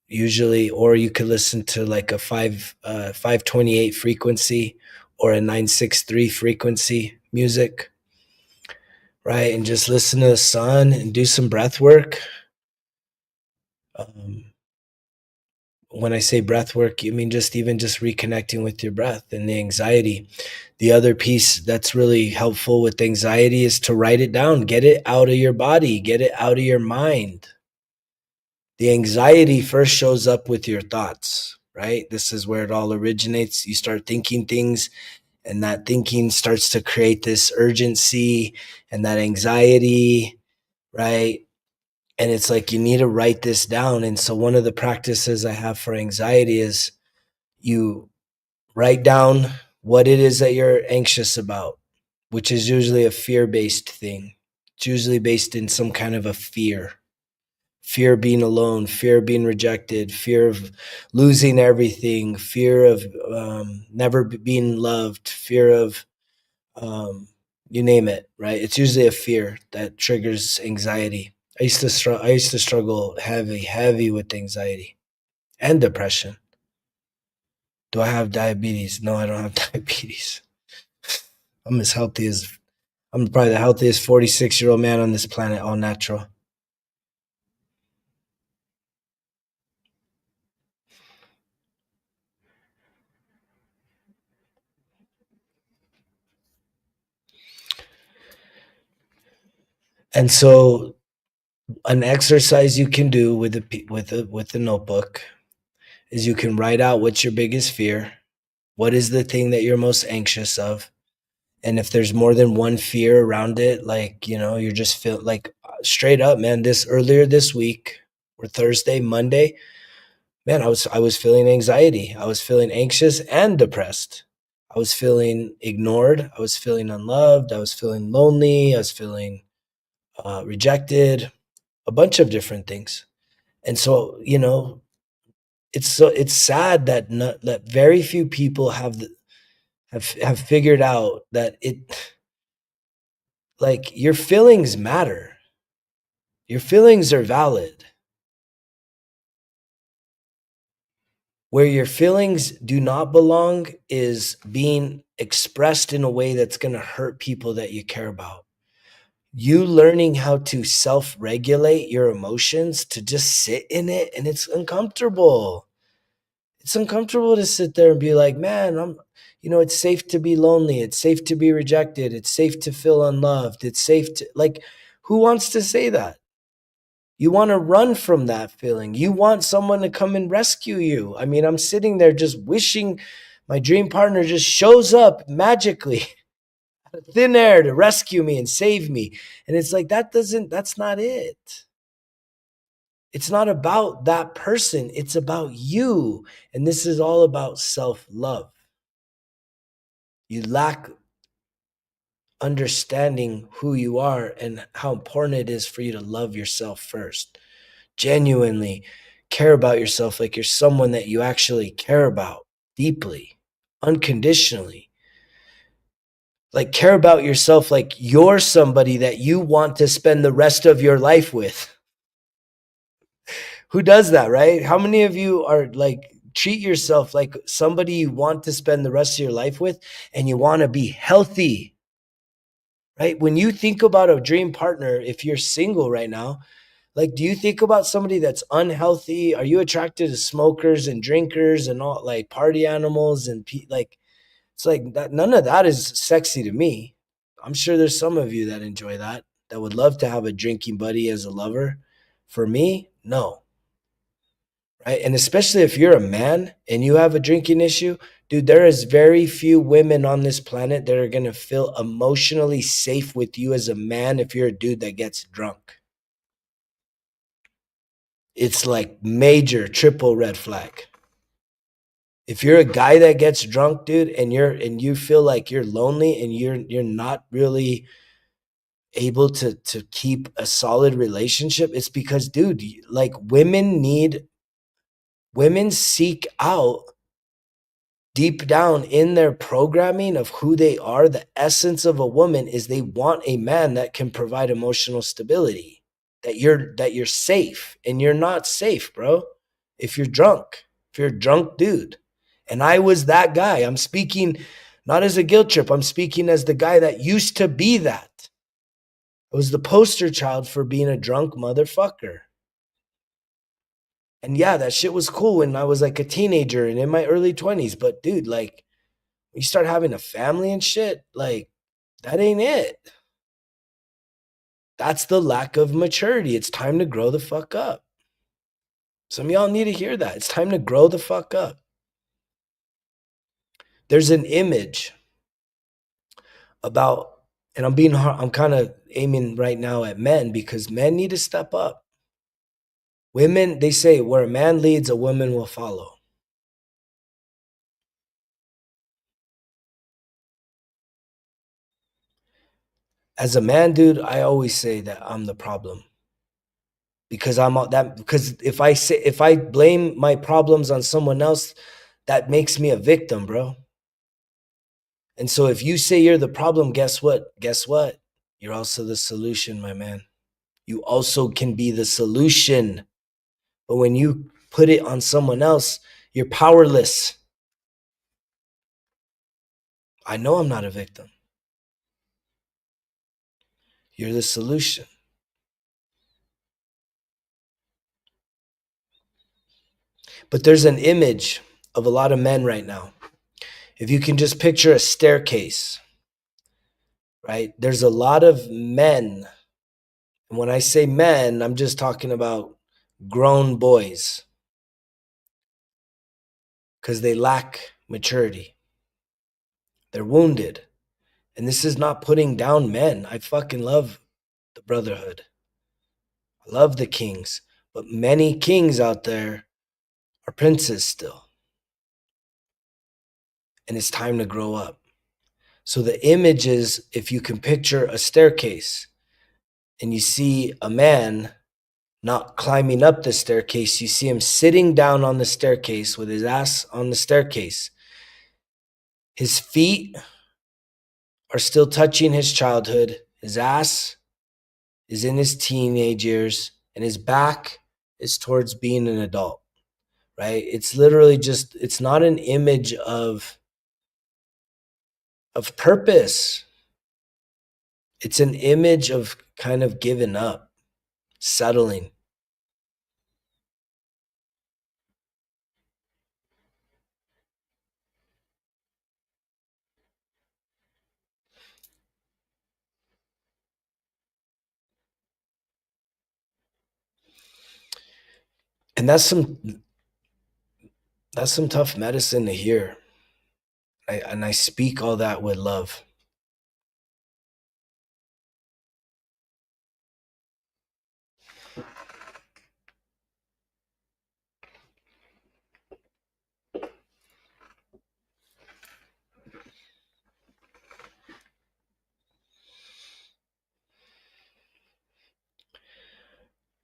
A: usually, or you could listen to like a 528 frequency or a 963 frequency music, right? And just listen to the sun and do some breath work. When I say breath work, I mean just reconnecting with your breath and the anxiety. The other piece that's really helpful with anxiety is to write it down, get it out of your body, get it out of your mind. The anxiety first shows up with your thoughts, right? This is where it all originates. You start thinking things, and that thinking starts to create this urgency and that anxiety, right? And it's like you need to write this down. And so, one of the practices I have for anxiety is you write down what it is that you're anxious about, which is usually a fear based thing. It's usually based in some kind of a fear of being alone, fear of being rejected, fear of losing everything, fear of never being loved, fear of um, you name it, right? It's usually a fear that triggers anxiety. I used to struggle heavy with anxiety and depression. Do I have diabetes? No, I don't have diabetes. I'm as healthy as I'm probably the healthiest 46-year-old man on this planet, all natural. And so an exercise you can do with a notebook is you can write out what's your biggest fear, what is the thing that you're most anxious of, and if there's more than one fear around it, like you're just feel like straight up, man. This earlier this week, or Thursday, Monday, man, I was feeling anxiety. I was feeling anxious and depressed. I was feeling ignored. I was feeling unloved. I was feeling lonely. I was feeling rejected. A bunch of different things. And so, it's sad that that very few people have figured out that it like your feelings matter. Your feelings are valid. Where your feelings do not belong is being expressed in a way that's going to hurt people that you care about. You learning how to self-regulate your emotions, to just sit in it, and it's uncomfortable. It's uncomfortable to sit there and be like, man, it's safe to be lonely. It's safe to be rejected. It's safe to feel unloved. It's safe to, like, who wants to say that? You want to run from that feeling. You want someone to come and rescue you. I mean, I'm sitting there just wishing my dream partner just shows up magically out of thin air to rescue me and save me. And it's like, that's not it. It's not about that person. It's about you. And this is all about self-love. You lack understanding who you are and how important it is for you to love yourself first. Genuinely care about yourself like you're someone that you actually care about deeply, unconditionally. Like, care about yourself like you're somebody that you want to spend the rest of your life with. Who does that, right? How many of you are like, treat yourself like somebody you want to spend the rest of your life with, and you want to be healthy, right? When you think about a dream partner, if you're single right now, like, do you think about somebody that's unhealthy? Are you attracted to smokers and drinkers and all, like, party animals and like, it's like that? None of that is sexy to me. I'm sure there's some of you that enjoy that, that would love to have a drinking buddy as a lover. For me, no. Right? And especially if you're a man and you have a drinking issue, dude, there is very few women on this planet that are going to feel emotionally safe with you as a man if you're a dude that gets drunk. It's like major triple red flag. If you're a guy that gets drunk, dude, and you feel like you're lonely and you're not really able to keep a solid relationship, it's because, dude, like, women seek out deep down in their programming of who they are. The essence of a woman is they want a man that can provide emotional stability, that you're safe, and you're not safe, bro. If you're drunk, if you're a drunk dude. And I was that guy. I'm speaking not as a guilt trip. I'm speaking as the guy that used to be that. I was the poster child for being a drunk motherfucker. And yeah, that shit was cool when I was like a teenager and in my early 20s. But dude, like, you start having a family and shit, like, that ain't it. That's the lack of maturity. It's time to grow the fuck up. Some of y'all need to hear that. It's time to grow the fuck up. There's an image about, and I'm kind of aiming right now at men because men need to step up. Women, they say where a man leads, a woman will follow. As a man, dude, I always say that I'm the problem. Because if I blame my problems on someone else, that makes me a victim, bro. And so if you say you're the problem, guess what? Guess what? You're also the solution, my man. You also can be the solution. But when you put it on someone else, you're powerless. I know I'm not a victim. You're the solution. But there's an image of a lot of men right now. If you can just picture a staircase, right? There's a lot of men. And when I say men, I'm just talking about grown boys because they lack maturity. They're wounded. And this is not putting down men. I fucking love the brotherhood. I love the kings. But many kings out there are princes still. And it's time to grow up. So the image is, if you can picture a staircase and you see a man not climbing up the staircase, you see him sitting down on the staircase with his ass on the staircase. His feet are still touching his childhood. His ass is in his teenage years, and his back is towards being an adult, right? It's literally just, it's not an image of purpose. It's an image of kind of giving up, settling. And that's some tough medicine to hear. And I speak all that with love.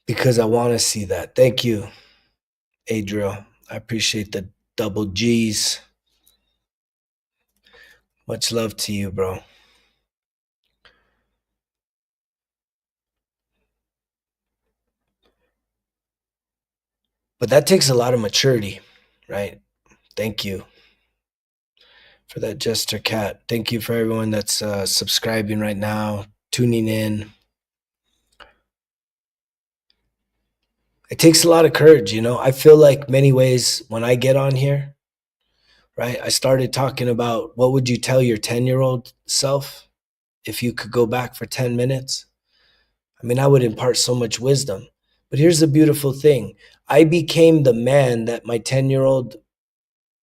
A: Because I want to see that. Thank you, Adriel. I appreciate the double G's. Much love to you, bro. But that takes a lot of maturity, right? Thank you for that, Jester Cat. Thank you for everyone that's subscribing right now, tuning in. It takes a lot of courage, you know. I feel like many ways when I get on here, right? I started talking about what would you tell your 10-year-old self if you could go back for 10 minutes? I mean, I would impart so much wisdom. But here's the beautiful thing. I became the man that my 10-year-old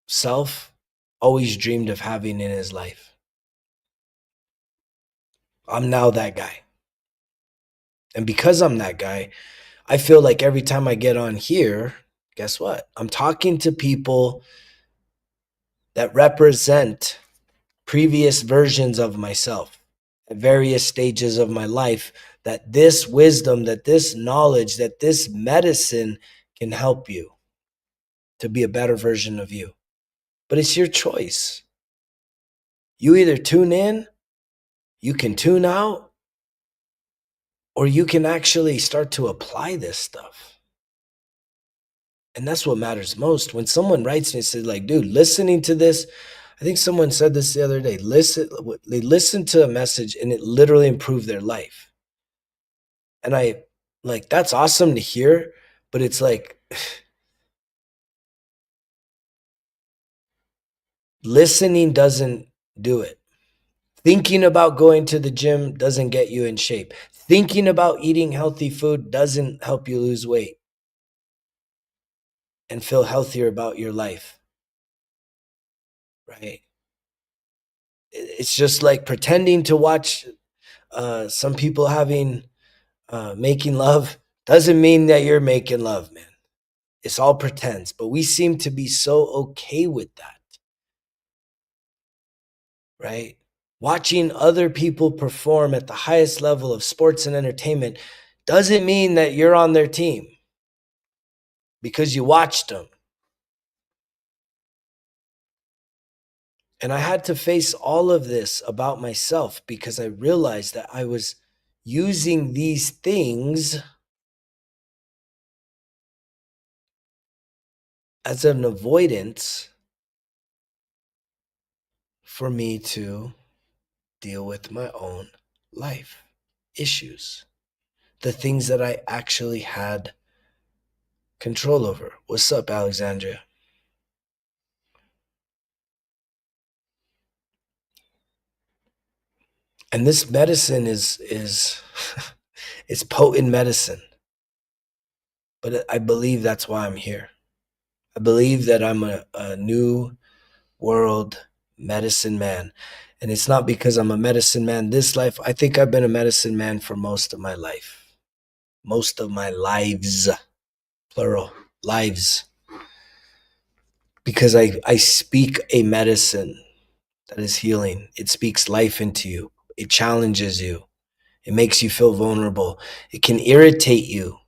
A: self always dreamed of having in his life. I'm now that guy. And because I'm that guy, I feel like every time I get on here, guess what? I'm talking to people that represent previous versions of myself at various stages of my life, that this wisdom, that this knowledge, that this medicine can help you to be a better version of you. But it's your choice. You either tune in, you can tune out, or you can actually start to apply this stuff. And that's what matters most. When someone writes me and says, like, dude, listening to this, I think someone said this the other day, they listened to a message and it literally improved their life. And I, like, that's awesome to hear, but it's like, listening doesn't do it. Thinking about going to the gym doesn't get you in shape. Thinking about eating healthy food doesn't help you lose weight. and feel healthier about your life, right? It's just like pretending to watch some people having making love doesn't mean that you're making love, man. It's all pretense, but we seem to be so okay with that, right? Watching other people perform at the highest level of sports and entertainment doesn't mean that you're on their team because you watched them. And I had to face all of this about myself because I realized that I was using these things as an avoidance for me to deal with my own life issues, the things that I actually had control over. What's up, Alexandria? And this medicine is it's potent medicine, but I believe that's why I'm here. I believe that I'm a new world medicine man. And it's not because I'm a medicine man this life. I think I've been a medicine man for most of my life. Most of my lives, plural, lives. Because I speak a medicine that is healing. It speaks life into you. It challenges you. It makes you feel vulnerable. It can irritate you.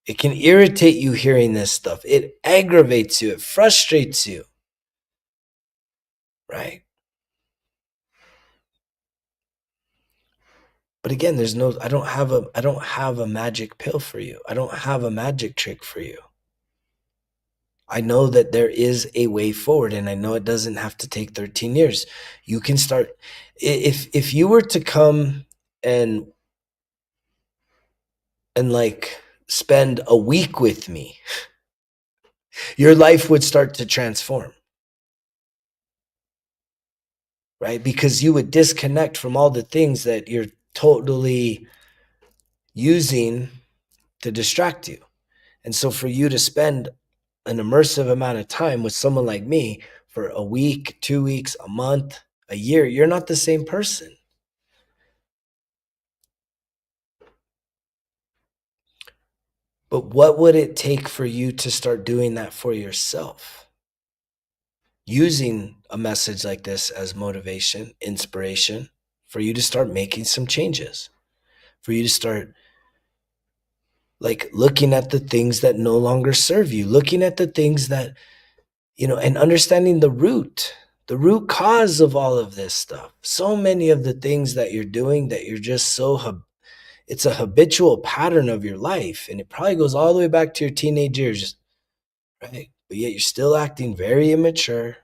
A: It can irritate you hearing this stuff. It aggravates you. It frustrates you. Right? But again, I don't have a magic pill for you. I don't have a magic trick for you. I know that there is a way forward, and I know it doesn't have to take 13 years. You can start if you were to come and like spend a week with me, your life would start to transform, right? Because you would disconnect from all the things that you're totally using to distract you. And so for you to spend an immersive amount of time with someone like me for a week, 2 weeks, a month, a year, you're not the same person. But what would it take for you to start doing that for yourself? Using a message like this as motivation, inspiration, for you to start making some changes, for you to start like looking at the things that no longer serve you, looking at the things that, and understanding the root cause of all of this stuff. So many of the things that you're doing that you're just it's a habitual pattern of your life. And it probably goes all the way back to your teenage years, right? But yet you're still acting very immature,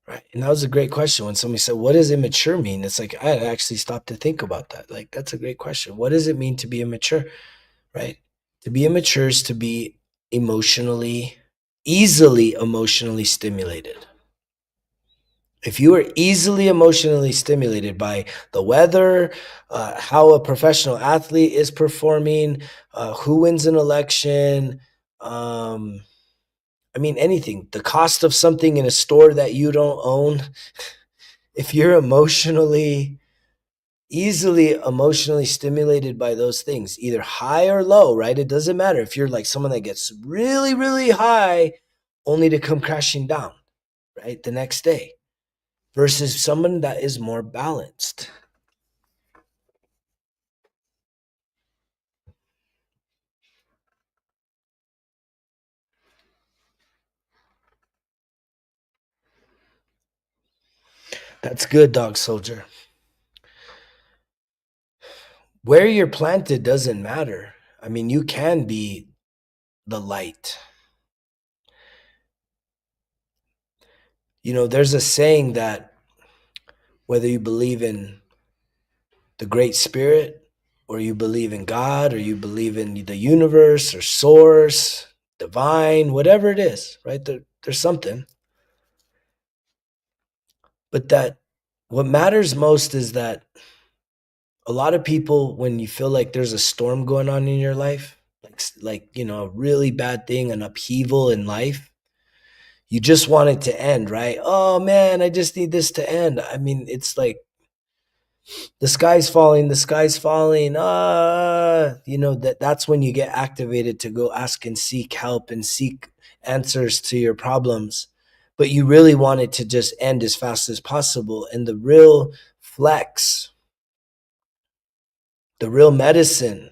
A: right? And that was a great question when somebody said, what does immature mean? It's like, I had actually stopped to think about that. Like, that's a great question. What does it mean to be immature, right? To be immature is to be easily emotionally stimulated. If you are easily emotionally stimulated by the weather, how a professional athlete is performing, who wins an election, anything, the cost of something in a store that you don't own, if you're easily emotionally stimulated by those things, either high or low, right? It doesn't matter if you're like someone that gets really, really high only to come crashing down, right? The next day versus someone that is more balanced. That's good, dog soldier. Where you're planted doesn't matter. I mean, you can be the light. There's a saying that whether you believe in the Great Spirit or you believe in God or you believe in the universe or source, divine, whatever it is, right? There's something. But that what matters most is that a lot of people, when you feel like there's a storm going on in your life, like like, a really bad thing, an upheaval in life, you just want it to end, right? Oh man, I just need this to end. I mean, it's like the sky's falling. That's when you get activated to go ask and seek help and seek answers to your problems. But you really want it to just end as fast as possible. And the real flex, the real medicine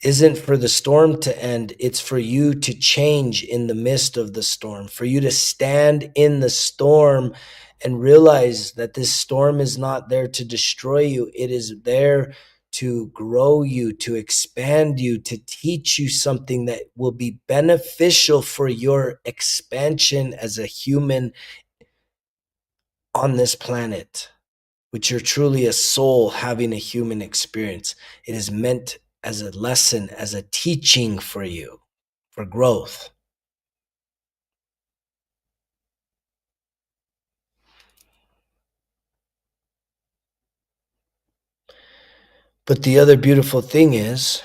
A: isn't for the storm to end. It's for you to change in the midst of the storm, for you to stand in the storm and realize that this storm is not there to destroy you. It is there to grow you, to expand you, to teach you something that will be beneficial for your expansion as a human on this planet, which you're truly a soul having a human experience. It is meant as a lesson, as a teaching for you, for growth. But the other beautiful thing is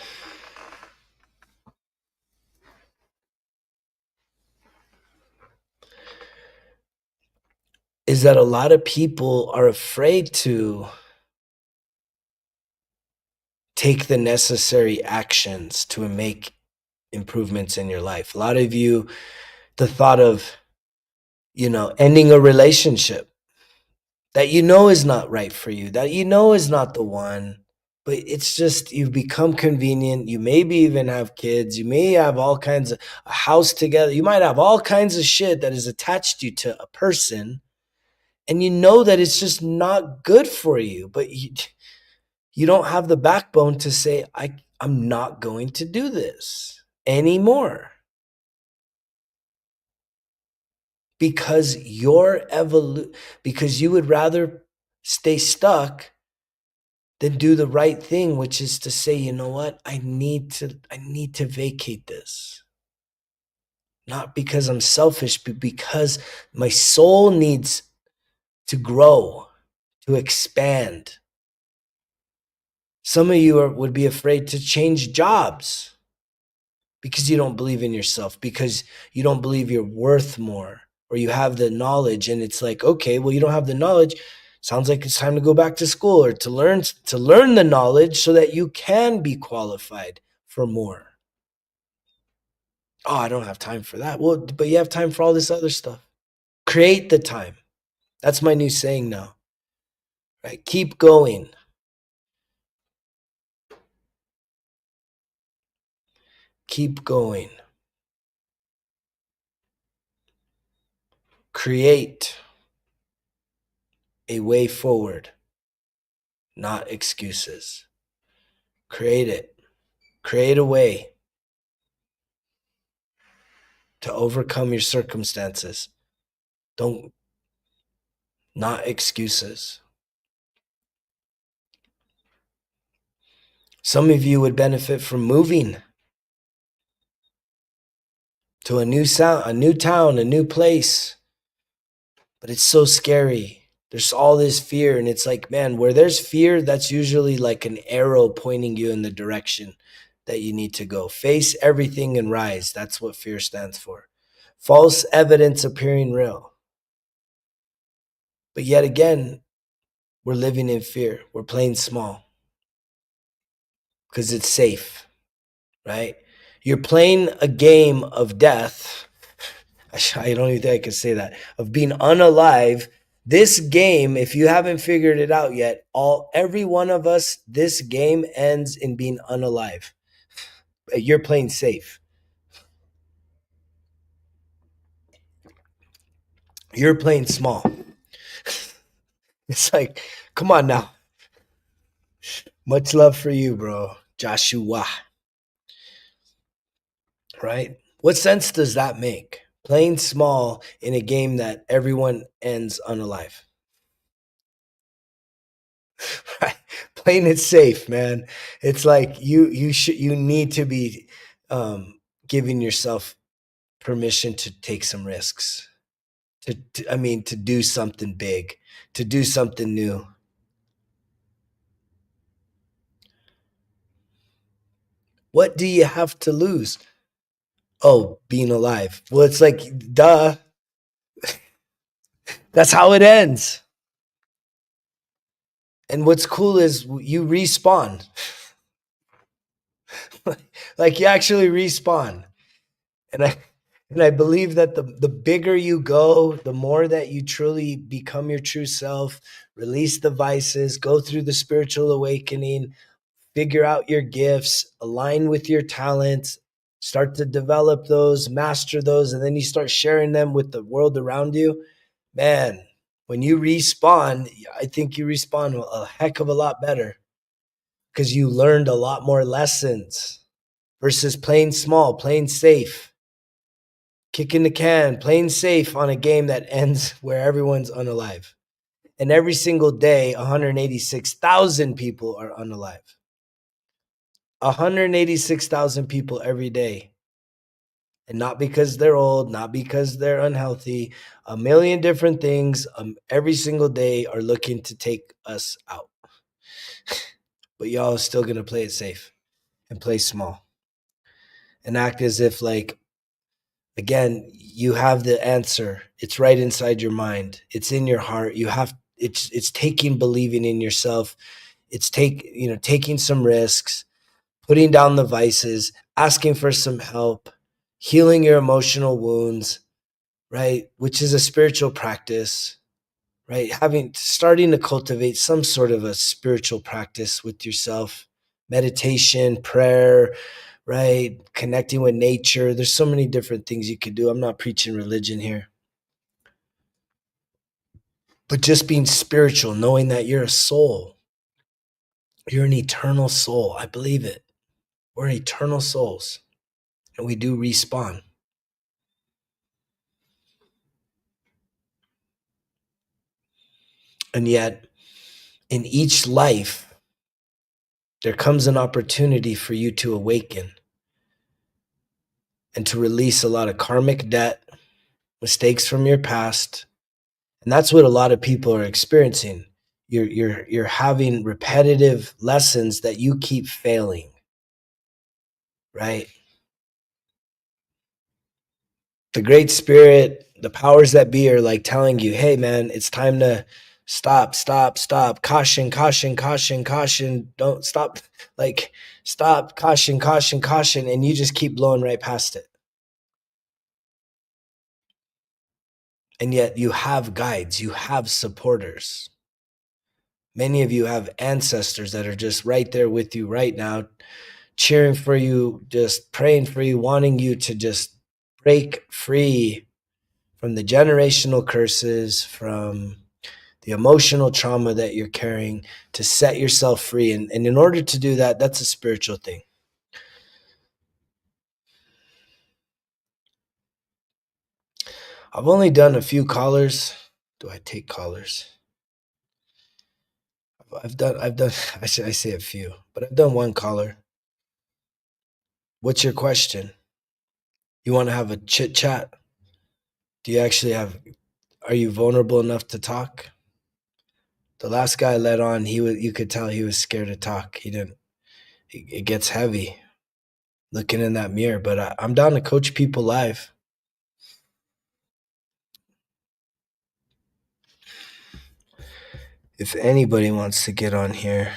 A: that a lot of people are afraid to take the necessary actions to make improvements in your life. A lot of you, the thought of, ending a relationship that is not right for you, that is not the one, but it's just you've become convenient. You maybe even have kids. You may have all kinds of a house together. You might have all kinds of shit that is attached you to a person, and you know that it's just not good for you, but you don't have the backbone to say, I'm not going to do this anymore because because you would rather stay stuck than do the right thing, which is to say, you know what? I need to vacate this. Not because I'm selfish, but because my soul needs to grow, to expand. Some of you would be afraid to change jobs because you don't believe in yourself, because you don't believe you're worth more, or you have the knowledge and it's like, okay, well, you don't have the knowledge. Sounds like it's time to go back to school or to learn the knowledge so that you can be qualified for more. Oh, I don't have time for that. Well, but you have time for all this other stuff. Create the time. That's my new saying now. Right? Keep going. Keep going. Create a way forward, not excuses. Create it. Create a way to overcome your circumstances. Don't, not excuses. Some of you would benefit from moving to a new town, a new place, but it's so scary. There's all this fear, and it's like, man, where there's fear, that's usually like an arrow pointing you in the direction that you need to go. Face everything and rise. That's what fear stands for. False evidence appearing real. But yet again, we're living in fear. We're playing small because it's safe, right? You're playing a game of death. I don't even think I can say that, of being unalive. This game, if you haven't figured it out yet, every one of us, this game ends in being unalive. You're playing safe. You're playing small. It's like, come on now. Much love for you, bro. Joshua. Right? What sense does that make? Playing small in a game that everyone ends unalive. Right? Playing it safe, man. It's like you need to be giving yourself permission to take some risks. To do something big, to do something new. What do you have to lose? Oh, being alive. Well, it's like, duh. That's how it ends. And what's cool is you respawn. Like you actually respawn. And I believe that the bigger you go, the more that you truly become your true self, release the vices, go through the spiritual awakening, figure out your gifts, align with your talents, start to develop those, master those, and then you start sharing them with the world around you. Man, when you respawn, I think you respawn a heck of a lot better because you learned a lot more lessons versus playing small, playing safe, kicking the can, playing safe on a game that ends where everyone's unalive. And every single day, 186,000 people are unalive. 186,000 people every day. And not because they're old, not because they're unhealthy, a million different things every single day are looking to take us out. But y'all are still going to play it safe and play small and act as if, like, again, you have the answer. It's right inside your mind. It's in your heart. It's taking believing in yourself. It's taking some risks, putting down the vices, asking for some help, healing your emotional wounds, right? Which is a spiritual practice, right? Starting to cultivate some sort of a spiritual practice with yourself, meditation, prayer, right? Connecting with nature. There's so many different things you could do. I'm not preaching religion here, but just being spiritual, knowing that you're a soul. You're an eternal soul. I believe it. We're eternal souls, and we do respawn. And yet, in each life, there comes an opportunity for you to awaken and to release a lot of karmic debt, mistakes from your past. And that's what a lot of people are experiencing. You're having repetitive lessons that you keep failing, right? The great spirit, the powers that be are like telling you, hey man, it's time to stop, stop, stop, caution, caution, caution, caution, don't stop, like stop, caution, caution, caution, and you just keep blowing right past it. And yet you have guides, you have supporters. Many of you have ancestors that are just right there with you right now, cheering for you, just praying for you, wanting you to just break free from the generational curses, from the emotional trauma that you're carrying, to set yourself free. And in order to do that, that's a spiritual thing. I've only done a few callers. Do I take callers? I've done, I say a few, but I've done one caller. What's your question? You want to have a chit chat? Do you actually are you vulnerable enough to talk? The last guy I let on, you could tell he was scared to talk. He didn't, it gets heavy looking in that mirror, but I'm down to coach people live. If anybody wants to get on here.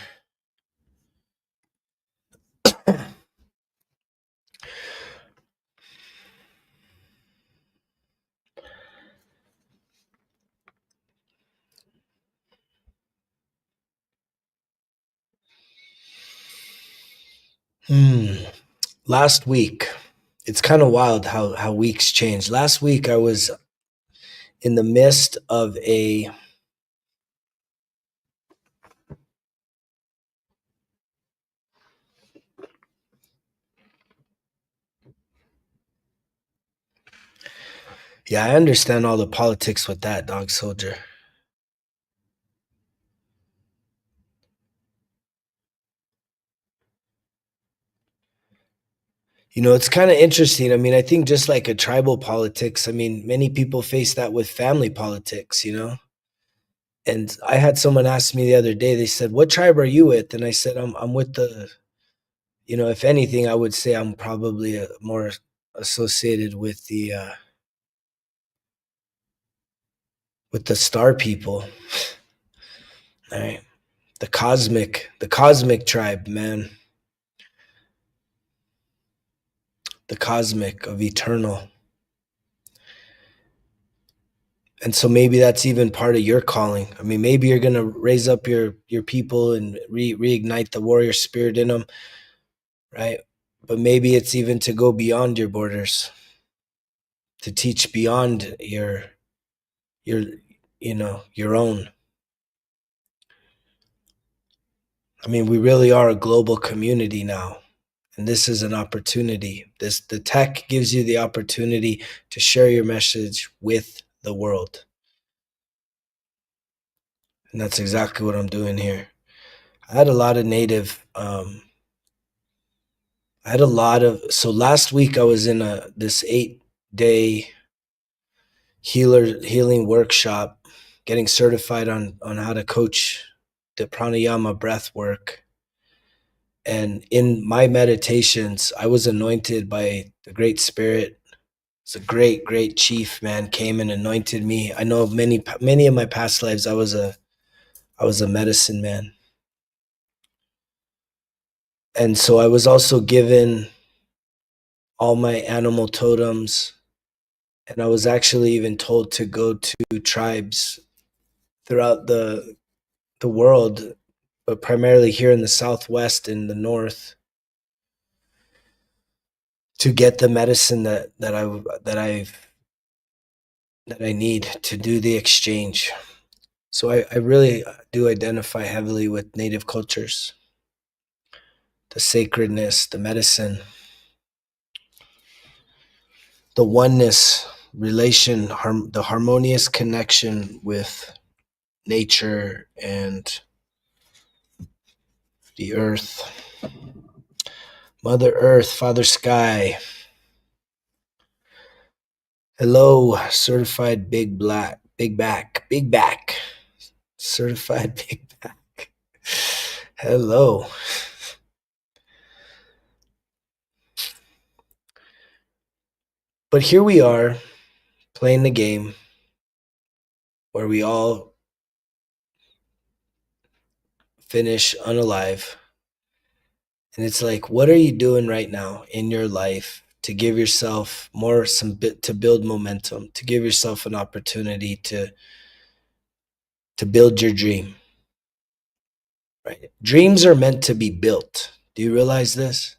A: Last week, it's kind of wild how weeks change. Last week, I was in the midst of a yeah, I understand all the politics with that, dog soldier. It's kind of interesting. I mean, I think just like a tribal politics, I mean, many people face that with family politics. And I had someone ask me the other day, they said, "What tribe are you with?" And I said, I'm with if anything, I would say I'm probably more associated with the star people, right? The cosmic tribe, man. The cosmic of eternal. And so maybe that's even part of your calling. I mean, maybe you're gonna raise up your people and reignite the warrior spirit in them, right? But maybe it's even to go beyond your borders, to teach beyond your your own. I mean, we really are a global community now, and this is an opportunity. The tech gives you the opportunity to share your message with the world, and that's exactly what I'm doing here. I had a lot of native. I had a lot of. So last week I was in this 8-day healing workshop, getting certified on how to coach the pranayama breath work. And in my meditations, I was anointed by the Great Spirit. It's a great chief, man, came and anointed me. I know of many of my past lives. I was a medicine man, and so I was also given all my animal totems, and I was actually even told to go to tribes throughout the world, but primarily here in the Southwest and the North, to get the medicine that I need to do the exchange. So I really do identify heavily with native cultures, the sacredness, the medicine, the oneness, the harmonious connection with nature and the earth, Mother Earth, Father Sky. Hello, certified big back, certified big back. Hello. But here we are playing the game where we all finish unalive. And it's like, what are you doing right now in your life to give yourself some bit to build momentum, to give yourself an opportunity to build your dream, right? Dreams are meant to be built. Do you realize this?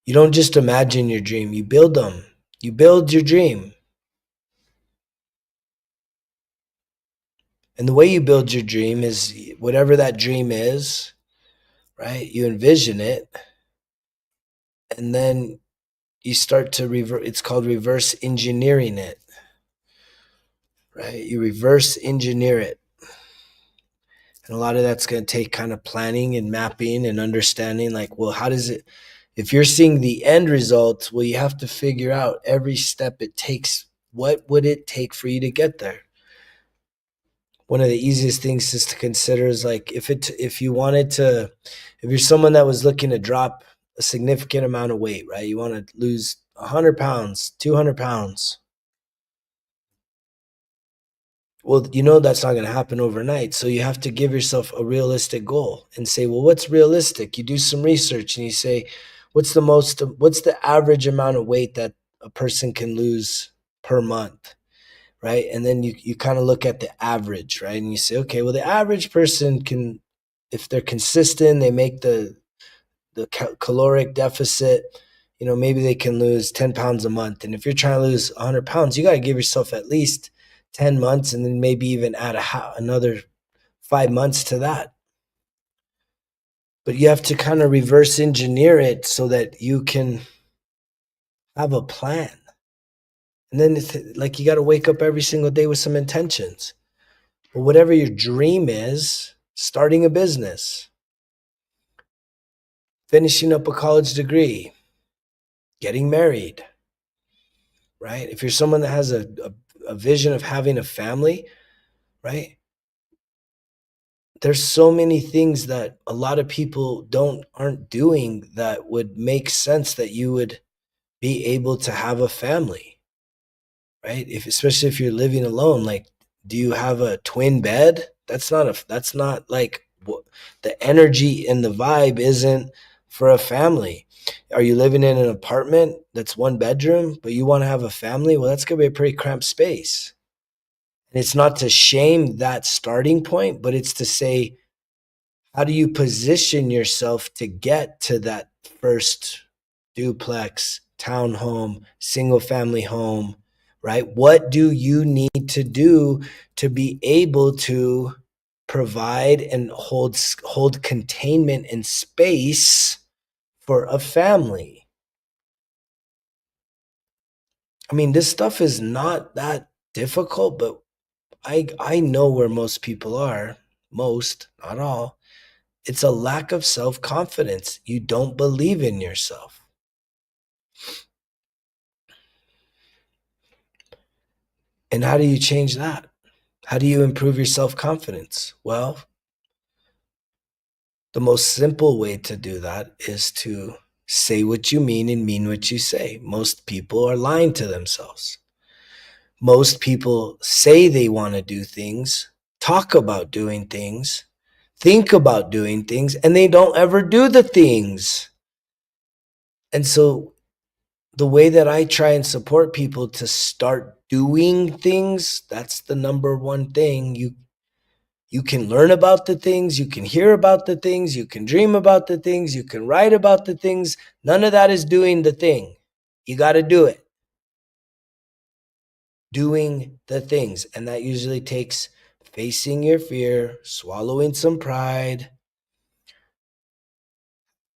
A: You don't just imagine your dream, you build them. You build your dream. And the way you build your dream is whatever that dream is, right? You envision it, and then you start to it's called reverse engineering it, right? You reverse engineer it. And a lot of that's going to take kind of planning and mapping and understanding, like, well, how does it, if you're seeing the end result, well, you have to figure out every step it takes. What would it take for you to get there? One of the easiest things is to consider is like, if you wanted to, if you're someone that was looking to drop a significant amount of weight, right? You want to lose 100 pounds, 200 pounds. Well, that's not going to happen overnight. So you have to give yourself a realistic goal and say, well, what's realistic? You do some research and you say, what's the average amount of weight that a person can lose per month, right? And then you kind of look at the average, right? And you say, okay, well, the average person can, if they're consistent, they make the caloric deficit, maybe they can lose 10 pounds a month. And if you're trying to lose 100 pounds, you got to give yourself at least 10 months and then maybe even add another 5 months to that. But you have to kind of reverse engineer it so that you can have a plan. And then it's like you got to wake up every single day with some intentions. But whatever your dream is, starting a business, finishing up a college degree, getting married, right? If you're someone that has a vision of having a family, right? there's so many things that a lot of people aren't doing that would make sense that you would be able to have a family, right? If especially if you're living alone, like, do you have a twin bed? That's not like the energy and the vibe isn't for a family. Are you living in an apartment that's one bedroom, but you want to have a family? Well, that's gonna be a pretty cramped space. And it's not to shame that starting point, but it's to say, how do you position yourself to get to that first duplex, townhome, single family home, right? What do you need to do to be able to provide and hold containment and space for a family? I mean, this stuff is not that difficult, but I know where most people are. Most, not all. It's a lack of self-confidence. You don't believe in yourself. And how do you change that? How do you improve your self-confidence? Well, the most simple way to do that is to say what you mean and mean what you say. Most people are lying to themselves. Most people say they want to do things, talk about doing things, think about doing things, and they don't ever do the things. And so the way that I try and support people to start doing things, that's the number one thing. You can learn about the things, you can hear about the things, you can dream about the things, you can write about the things. None of that is doing the thing. You got to do it. Doing the things. And that usually takes facing your fear, swallowing some pride,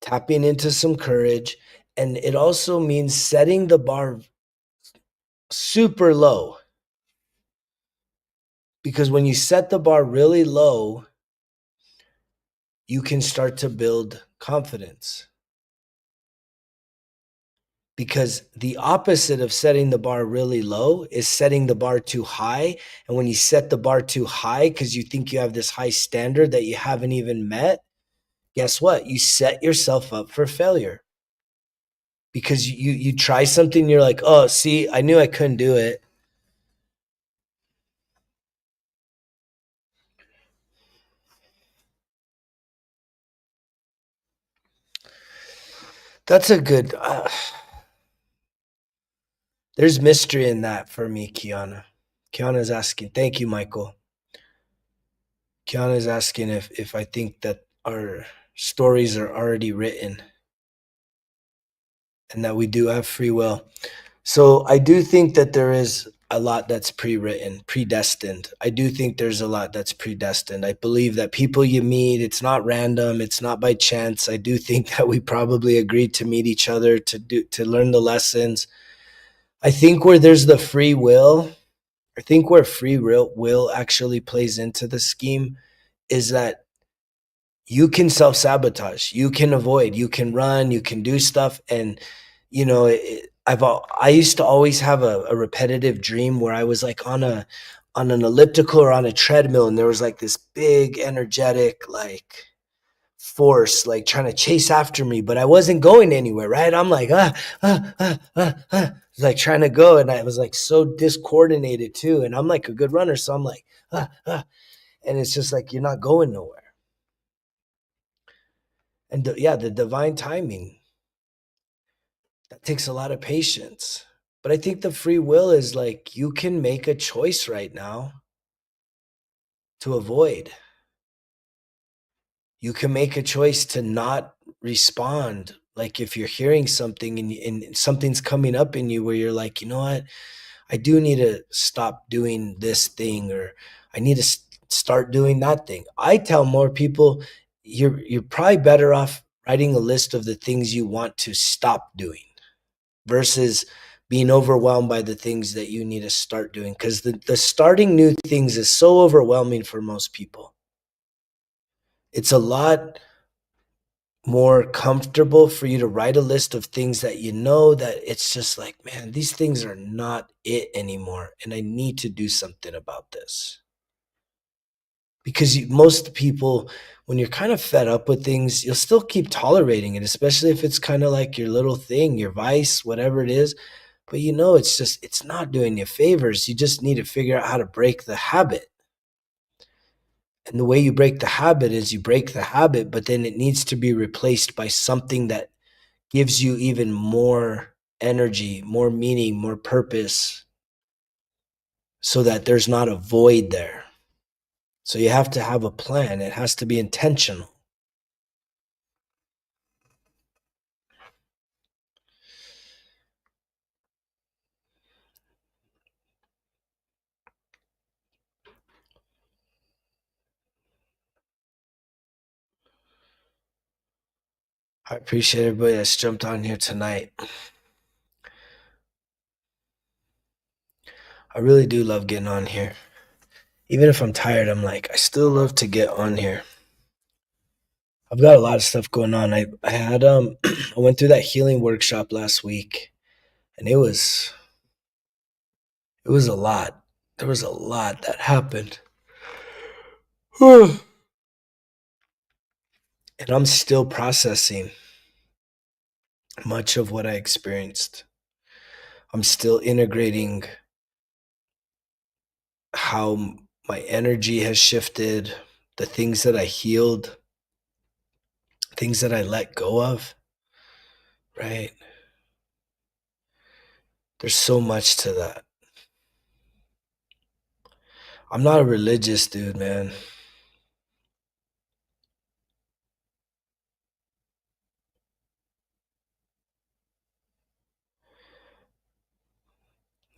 A: tapping into some courage. And it also means setting the bar super low. Because when you set the bar really low, you can start to build confidence. Because the opposite of setting the bar really low is setting the bar too high. And when you set the bar too high because you think you have this high standard that you haven't even met, guess what? You set yourself up for failure. Because you try something, you're like, oh, see, I knew I couldn't do it. That's a good. There's mystery in that for me, Kiana. Kiana's asking. Thank you, Michael. Kiana is asking if I think that our stories are already written and that we do have free will. So I do think that there is a lot that's pre-written, predestined. I do think there's a lot that's predestined. I believe that people you meet, it's not random, it's not by chance. I do think that we probably agreed to meet each other to learn the lessons. I think where there's the free will, I think where free will actually plays into the scheme is that you can self-sabotage, you can avoid, you can run, you can do stuff. And I used to always have a repetitive dream where I was like on an elliptical or on a treadmill, and there was like this big energetic like force like trying to chase after me, but I wasn't going anywhere, right? I'm like like trying to go, and I was like so discoordinated too, and I'm like a good runner, so I'm like and it's just like you're not going nowhere. And yeah, the divine timing, that takes a lot of patience. But I think the free will is like you can make a choice right now to avoid. You can make a choice to not respond. Like if you're hearing something and something's coming up in you where you're like, you know what? I do need to stop doing this thing, or I need to start doing that thing. I tell more people you're probably better off writing a list of the things you want to stop doing versus being overwhelmed by the things that you need to start doing, because the starting new things is so overwhelming for most people. It's a lot more comfortable for you to write a list of things that you know that it's just like, man, these things are not it anymore, and I need to do something about this. because most people, when you're kind of fed up with things, you'll still keep tolerating it, especially if it's kind of like your little thing, your vice, whatever it is. But it's not doing you favors. You just need to figure out how to break the habit. And the way you break the habit is you break the habit, but then it needs to be replaced by something that gives you even more energy, more meaning, more purpose, so that there's not a void there. So you have to have a plan. It has to be intentional. I appreciate everybody that's jumped on here tonight. I really do love getting on here. Even if I'm tired, I'm like, I still love to get on here. I've got a lot of stuff going on. I had I went through that healing workshop last week, and it was a lot. There was a lot that happened. And I'm still processing much of what I experienced. I'm still integrating how my energy has shifted, the things that I healed, things that I let go of, right? There's so much to that. I'm not a religious dude, man.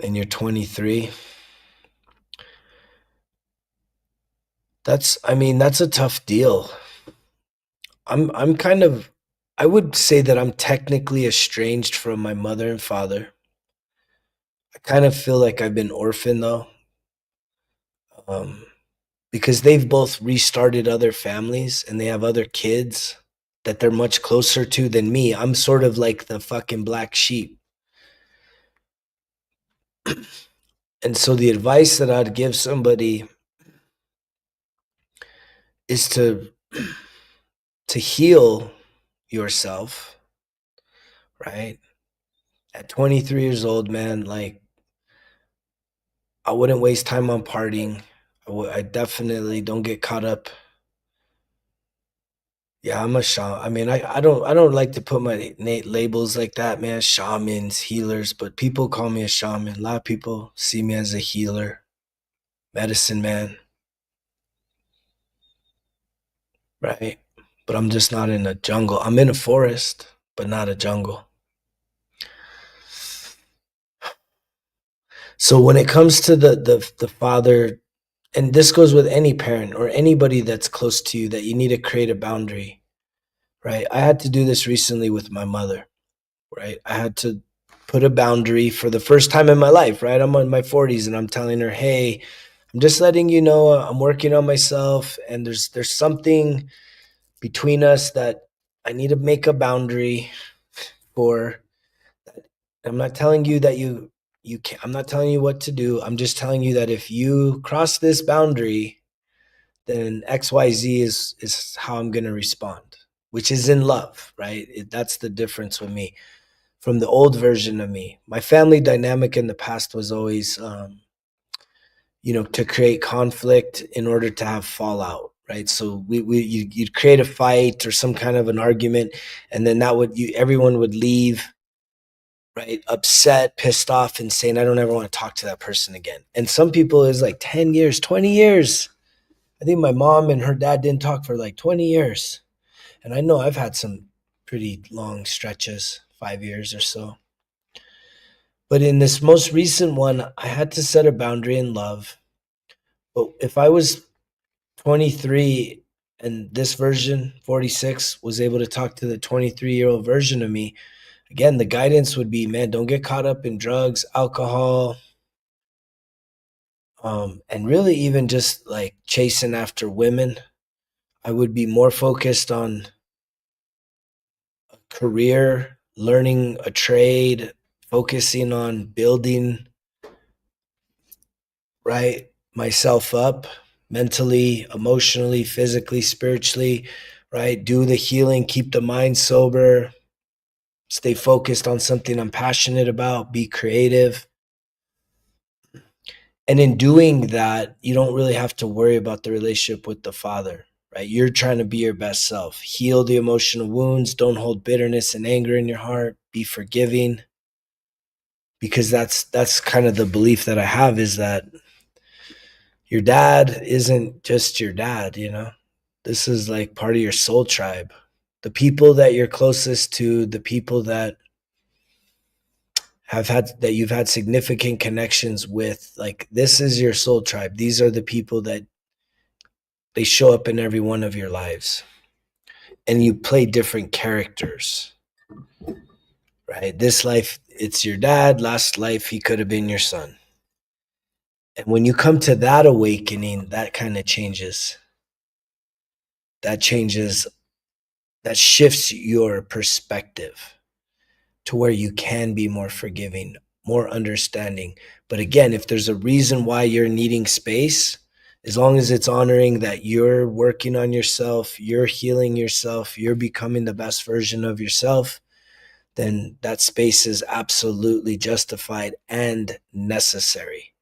A: And you're 23. That's a tough deal. I'm kind of I would say that I'm technically estranged from my mother and father. I kind of feel like I've been orphaned though. Um, because they've both restarted other families and they have other kids that they're much closer to than me. I'm sort of like the fucking black sheep. And so the advice that I'd give somebody is to heal yourself, right? At 23 years old, man, like I wouldn't waste time on partying. I definitely don't get caught up. Yeah, I'm a shaman. I don't like to put my labels like that, man. Shamans, healers, but people call me a shaman. A lot of people see me as a healer, medicine man, right? But I'm just not in a jungle. I'm in a forest, but not a jungle. So when it comes to the father, and this goes with any parent or anybody that's close to you, that you need to create a boundary, right? I had to do this recently with my mother, right? I had to put a boundary for the first time in my life, right? I'm in my 40s and I'm telling her, "Hey, I'm just letting you know I'm working on myself and there's something between us that I need to make a boundary for. I'm not telling you that you can I'm not telling you what to do. I'm just telling you that if you cross this boundary, then XYZ is how I'm going to respond, which is in love, right? That's the difference with me from the old version of me. My family dynamic in the past was always, to create conflict in order to have fallout, right? So you'd create a fight or some kind of an argument, and then everyone would leave, right? Upset, pissed off, and saying, I don't ever want to talk to that person again. And some people, it's like 10 years, 20 years. I think my mom and her dad didn't talk for like 20 years. And I know I've had some pretty long stretches, 5 years or so. But in this most recent one, I had to set a boundary in love. But if I was 23 and this version, 46, was able to talk to the 23-year-old version of me, again, the guidance would be, man, don't get caught up in drugs, alcohol, and really even just like chasing after women. I would be more focused on a career, learning a trade, focusing on building, right, myself up, mentally, emotionally, physically, spiritually, right? Do the healing, keep the mind sober, stay focused on something I'm passionate about, be creative. And in doing that, you don't really have to worry about the relationship with the Father, right? You're trying to be your best self. Heal the emotional wounds. Don't hold bitterness and anger in your heart. Be forgiving. Because that's kind of the belief that I have, is that your dad isn't just your dad, you know? This is like part of your soul tribe. The people that you're closest to, the people that you've had significant connections with, like, this is your soul tribe. These are the people that they show up in every one of your lives. And you play different characters, right? This life, it's your dad. Last life, he could have been your son. And when you come to that awakening, that kind of changes. That changes, that shifts your perspective to where you can be more forgiving, more understanding. But again, if there's a reason why you're needing space, as long as it's honoring that you're working on yourself, you're healing yourself, you're becoming the best version of yourself, then that space is absolutely justified and necessary.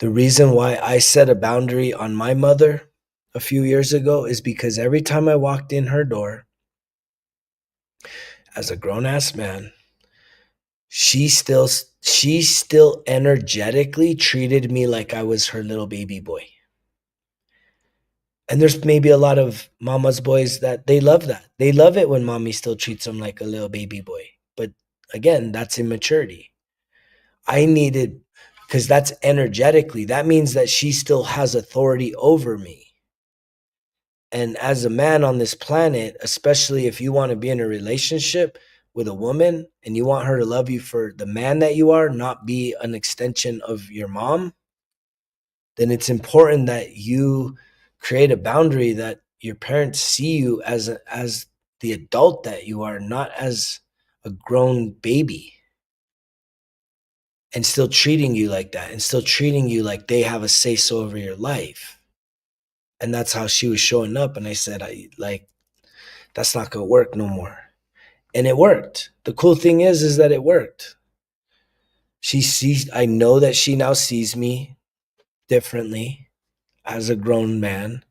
A: The reason why I set a boundary on my mother a few years ago is because every time I walked in her door as a grown-ass man, she still energetically treated me like I was her little baby boy. And there's maybe a lot of mama's boys that they love that. They love it when mommy still treats them like a little baby boy. But again, that's immaturity. I needed, because that's energetically, that means that she still has authority over me. And as a man on this planet, especially if you want to be in a relationship with a woman and you want her to love you for the man that you are, not be an extension of your mom, then it's important that you create a boundary that your parents see you as the adult that you are, not as a grown baby, and still treating you like that, and still treating you like they have a say so over your life. And that's how she was showing up. And I said, that's not gonna work no more. And it worked. The cool thing is that it worked. I know that she now sees me differently as a grown man.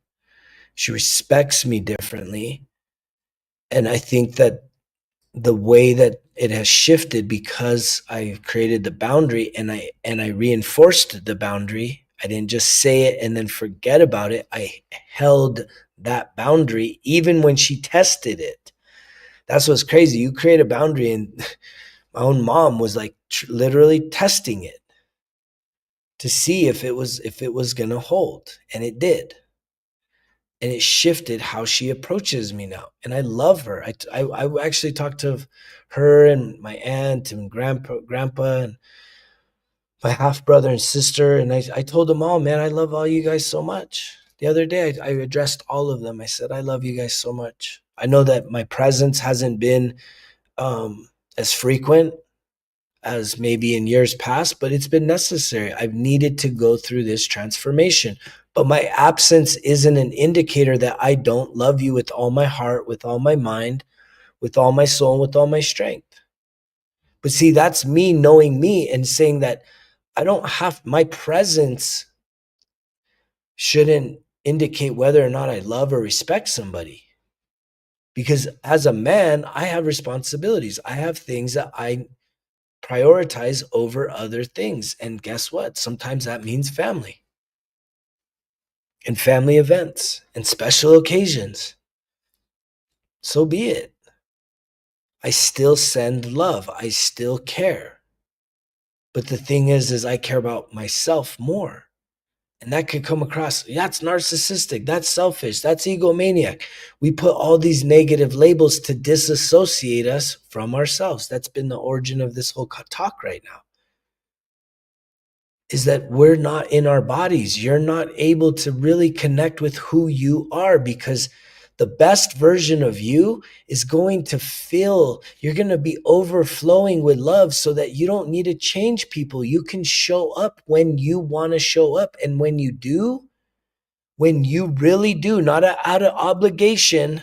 A: She respects me differently. And I think that the way that it has shifted, because I created the boundary and I reinforced the boundary. I didn't just say it and then forget about it. I held that boundary even when she tested it. That's what's crazy. You create a boundary, and my own mom was like literally testing it to see if it was going to hold, and it did. And it shifted how she approaches me now. And I love her. I actually talked to her and my aunt and grandpa and my half brother and sister. And I told them all, man, I love all you guys so much. The other day, I addressed all of them. I said, I love you guys so much. I know that my presence hasn't been as frequent as maybe in years past, but it's been necessary. I've needed to go through this transformation. But my absence isn't an indicator that I don't love you with all my heart, with all my mind, with all my soul, and with all my strength. But see, that's me knowing me and saying that my presence shouldn't indicate whether or not I love or respect somebody. Because as a man, I have responsibilities. I have things that I prioritize over other things. And guess what? Sometimes that means family and family events and special occasions. So be it. I still send love. I still care. But the thing is I care about myself more. And that could come across, that's narcissistic, that's selfish, that's egomaniac. We put all these negative labels to disassociate us from ourselves. That's been the origin of this whole talk right now. Is that we're not in our bodies. You're not able to really connect with who you are, because the best version of you is going to you're going to be overflowing with love, so that you don't need to change people. You can show up when you want to show up. And when you do, when you really do, not out of obligation,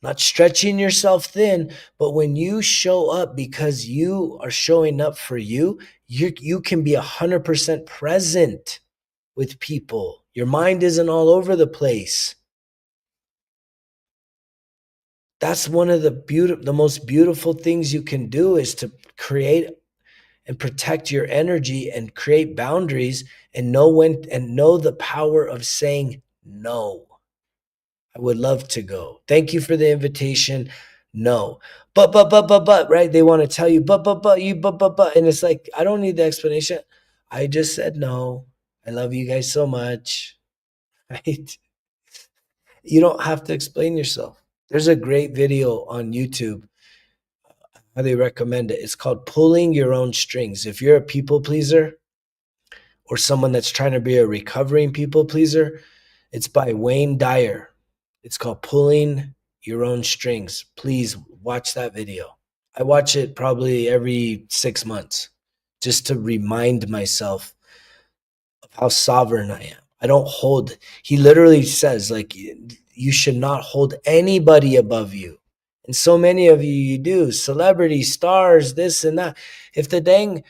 A: not stretching yourself thin, but when you show up because you are showing up for you, you can be 100% present with people. Your mind isn't all over the place. That's one of the most beautiful things you can do, is to create and protect your energy and create boundaries and know the power of saying no. I would love to go. Thank you for the invitation. No. But, right? They want to tell you, but. And it's like, I don't need the explanation. I just said no. I love you guys so much. Right? You don't have to explain yourself. There's a great video on YouTube. I highly recommend it. It's called Pulling Your Own Strings. If you're a people pleaser or someone that's trying to be a recovering people pleaser, it's by Wayne Dyer. It's called Pulling Your Own Strings. Please watch that video. I watch it probably every 6 months just to remind myself of how sovereign I am. I don't hold, he literally says, like, you should not hold anybody above you. And so many of you do, celebrities, stars, this and that. If the dang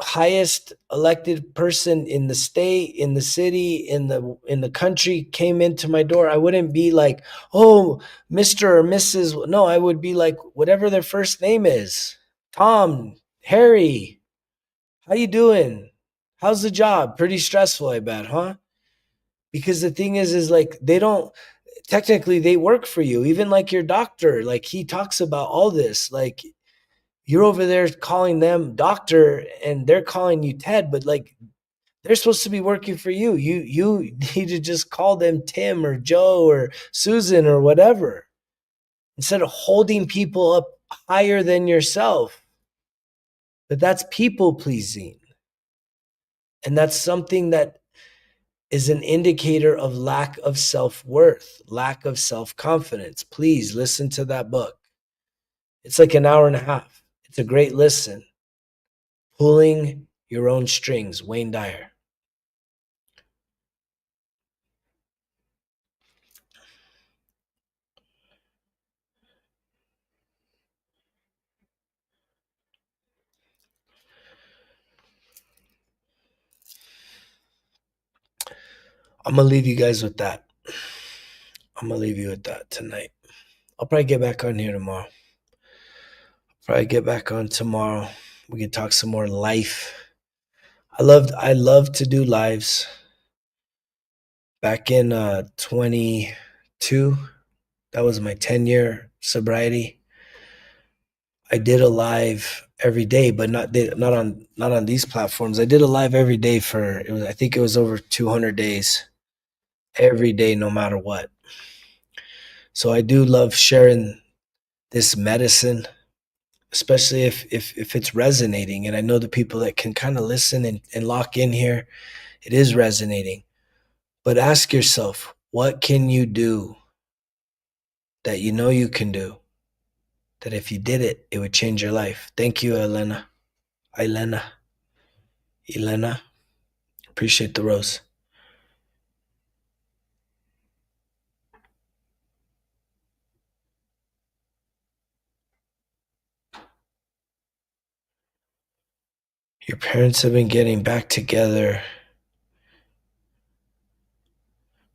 A: highest elected person in the state, in the city, in the country came into my door, I wouldn't be like, oh, Mr. or Mrs. No, I would be like, whatever their first name is. Tom, Harry, how you doing? How's the job? Pretty stressful, I bet, huh? Because the thing is like, they don't, technically they work for you. Even like your doctor, like he talks about all this, like you're over there calling them doctor and they're calling you Ted, but like they're supposed to be working for you. You need to just call them Tim or Joe or Susan or whatever, instead of holding people up higher than yourself. But that's people pleasing. And that's something that is an indicator of lack of self-worth, lack of self-confidence. Please listen to that book. It's like an hour and a half. It's a great listen. Pulling Your Own Strings, Wayne Dyer. I'm going to leave you guys with that. I'm going to leave you with that tonight. I'll probably get back on here tomorrow. We can talk some more life. I love to do lives. Back in 22, that was my 10-year sobriety. I did a live every day, but not on these platforms. I did a live every day for, I think it was over 200 days. Every day, no matter what. So I do love sharing this medicine, especially if it's resonating. And I know the people that can kind of listen and lock in here, it is resonating. But ask yourself, what can you do that you know you can do, that if you did it, it would change your life? Thank you, Elena. Appreciate the rose. Your parents have been getting back together.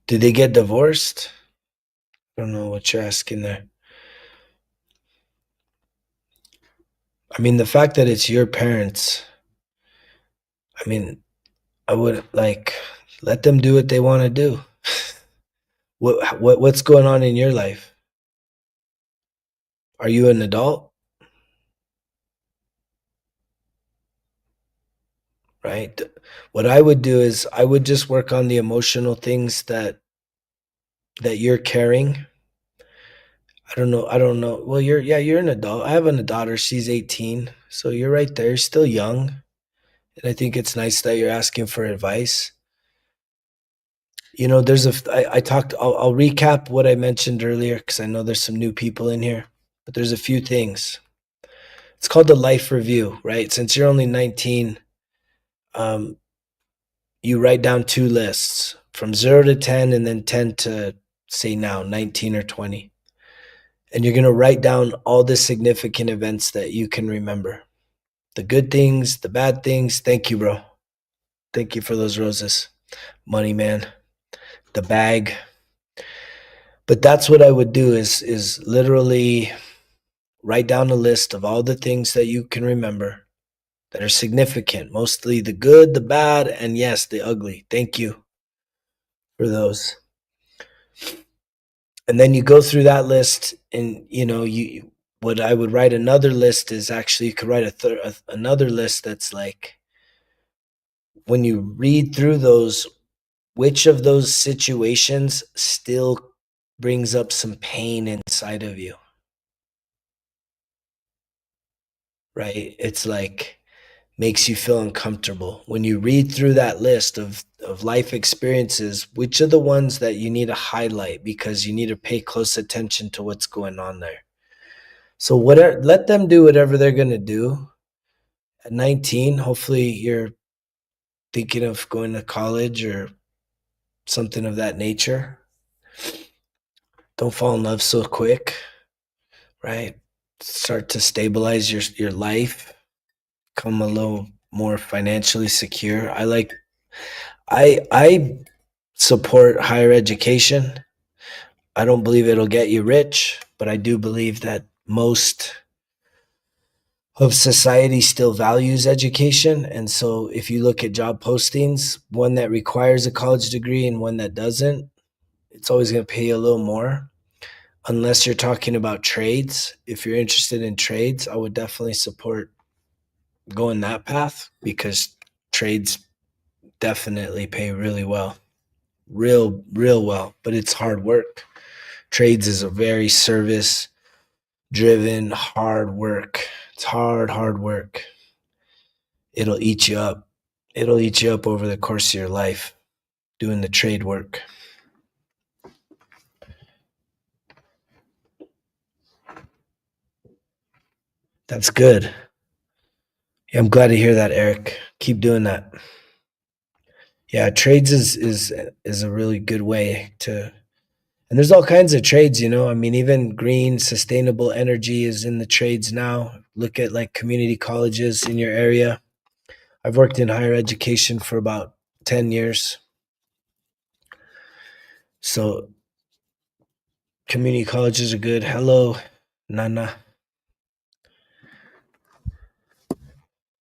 A: Did they get divorced? I don't know what you're asking there. I mean, the fact that it's your parents, I mean, I would like let them do what they want to do. What's going on in your life? Are you an adult? Right? What I would do is I would just work on the emotional things that you're carrying. I don't know. Well, you're an adult. I have a daughter, she's 18. So you're right there. You're still young. And I think it's nice that you're asking for advice. You know, I'll recap what I mentioned earlier because I know there's some new people in here, but there's a few things. It's called the life review, right? Since you're only 19, you write down 2 lists. from 0 to 10 and then 10 to, say, now 19 or 20. And you're going to write down all the significant events that you can remember. The good things, the bad things. Thank you, bro. Thank you for those roses. Money, man. The bag. But that's what I would do is literally write down a list of all the things that you can remember that are significant, mostly the good, the bad, and yes, the ugly. Thank you for those. And then you go through that list, and you what I would write another list is, actually you could write another list that's like, when you read through those, which of those situations still brings up some pain inside of you, right? It's like, makes you feel uncomfortable. When you read through that list of life experiences, which are the ones that you need to highlight because you need to pay close attention to what's going on there. So whatever, let them do whatever they're going to do. At 19, hopefully you're thinking of going to college or something of that nature. Don't fall in love so quick, right? Start to stabilize your life, become a little more financially secure. I support higher education. I don't believe it'll get you rich, but I do believe that most of society still values education. And so if you look at job postings, one that requires a college degree and one that doesn't, it's always going to pay you a little more. Unless you're talking about trades. If you're interested in trades, I would definitely support going that path, because trades definitely pay really well. Real well, but it's hard work. Trades is a very service driven, hard work. It's hard work. It'll eat you up. It'll eat you up over the course of your life doing the trade work. That's good. Yeah, I'm glad to hear that, Eric. Keep doing that. Yeah, trades is a really good way to, and there's all kinds of trades, I mean, even green sustainable energy is in the trades now. Look at like community colleges in your area. I've worked in higher education for about 10 years. So community colleges are good. Hello, Nana.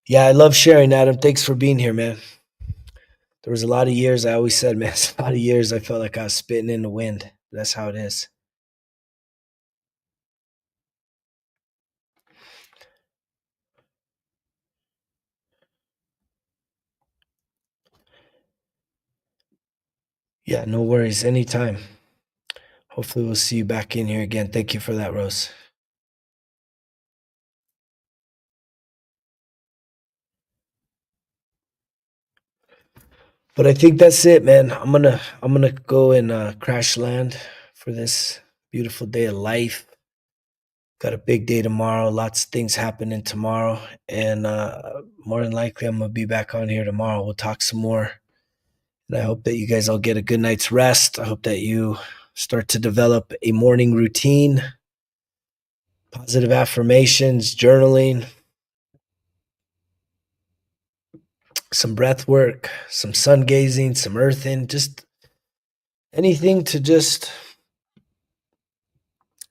A: Yeah, I love sharing, Adam. Thanks for being here, man. There was a lot of years, I always said, man, a lot of years I felt like I was spitting in the wind. That's how it is. Yeah, no worries. Anytime. Hopefully we'll see you back in here again. Thank you for that, Rose. But I think that's it, man. I'm gonna go and crash land for this beautiful day of life. Got a big day tomorrow. Lots of things happening tomorrow, and more than likely, I'm gonna be back on here tomorrow. We'll talk some more, and I hope that you guys all get a good night's rest. I hope that you start to develop a morning routine, positive affirmations, journaling, some breath work, some sun gazing, some earthing, just anything to just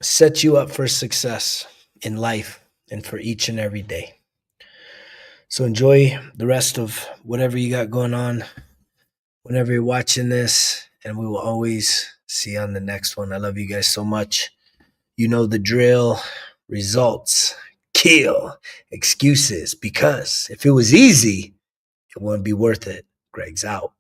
A: set you up for success in life and for each and every day. So enjoy the rest of whatever you got going on whenever you're watching this, and we will always see you on the next one. I love you guys so much. You know the drill. Results kill excuses, because if it was easy, it wouldn't be worth it. Greg's out.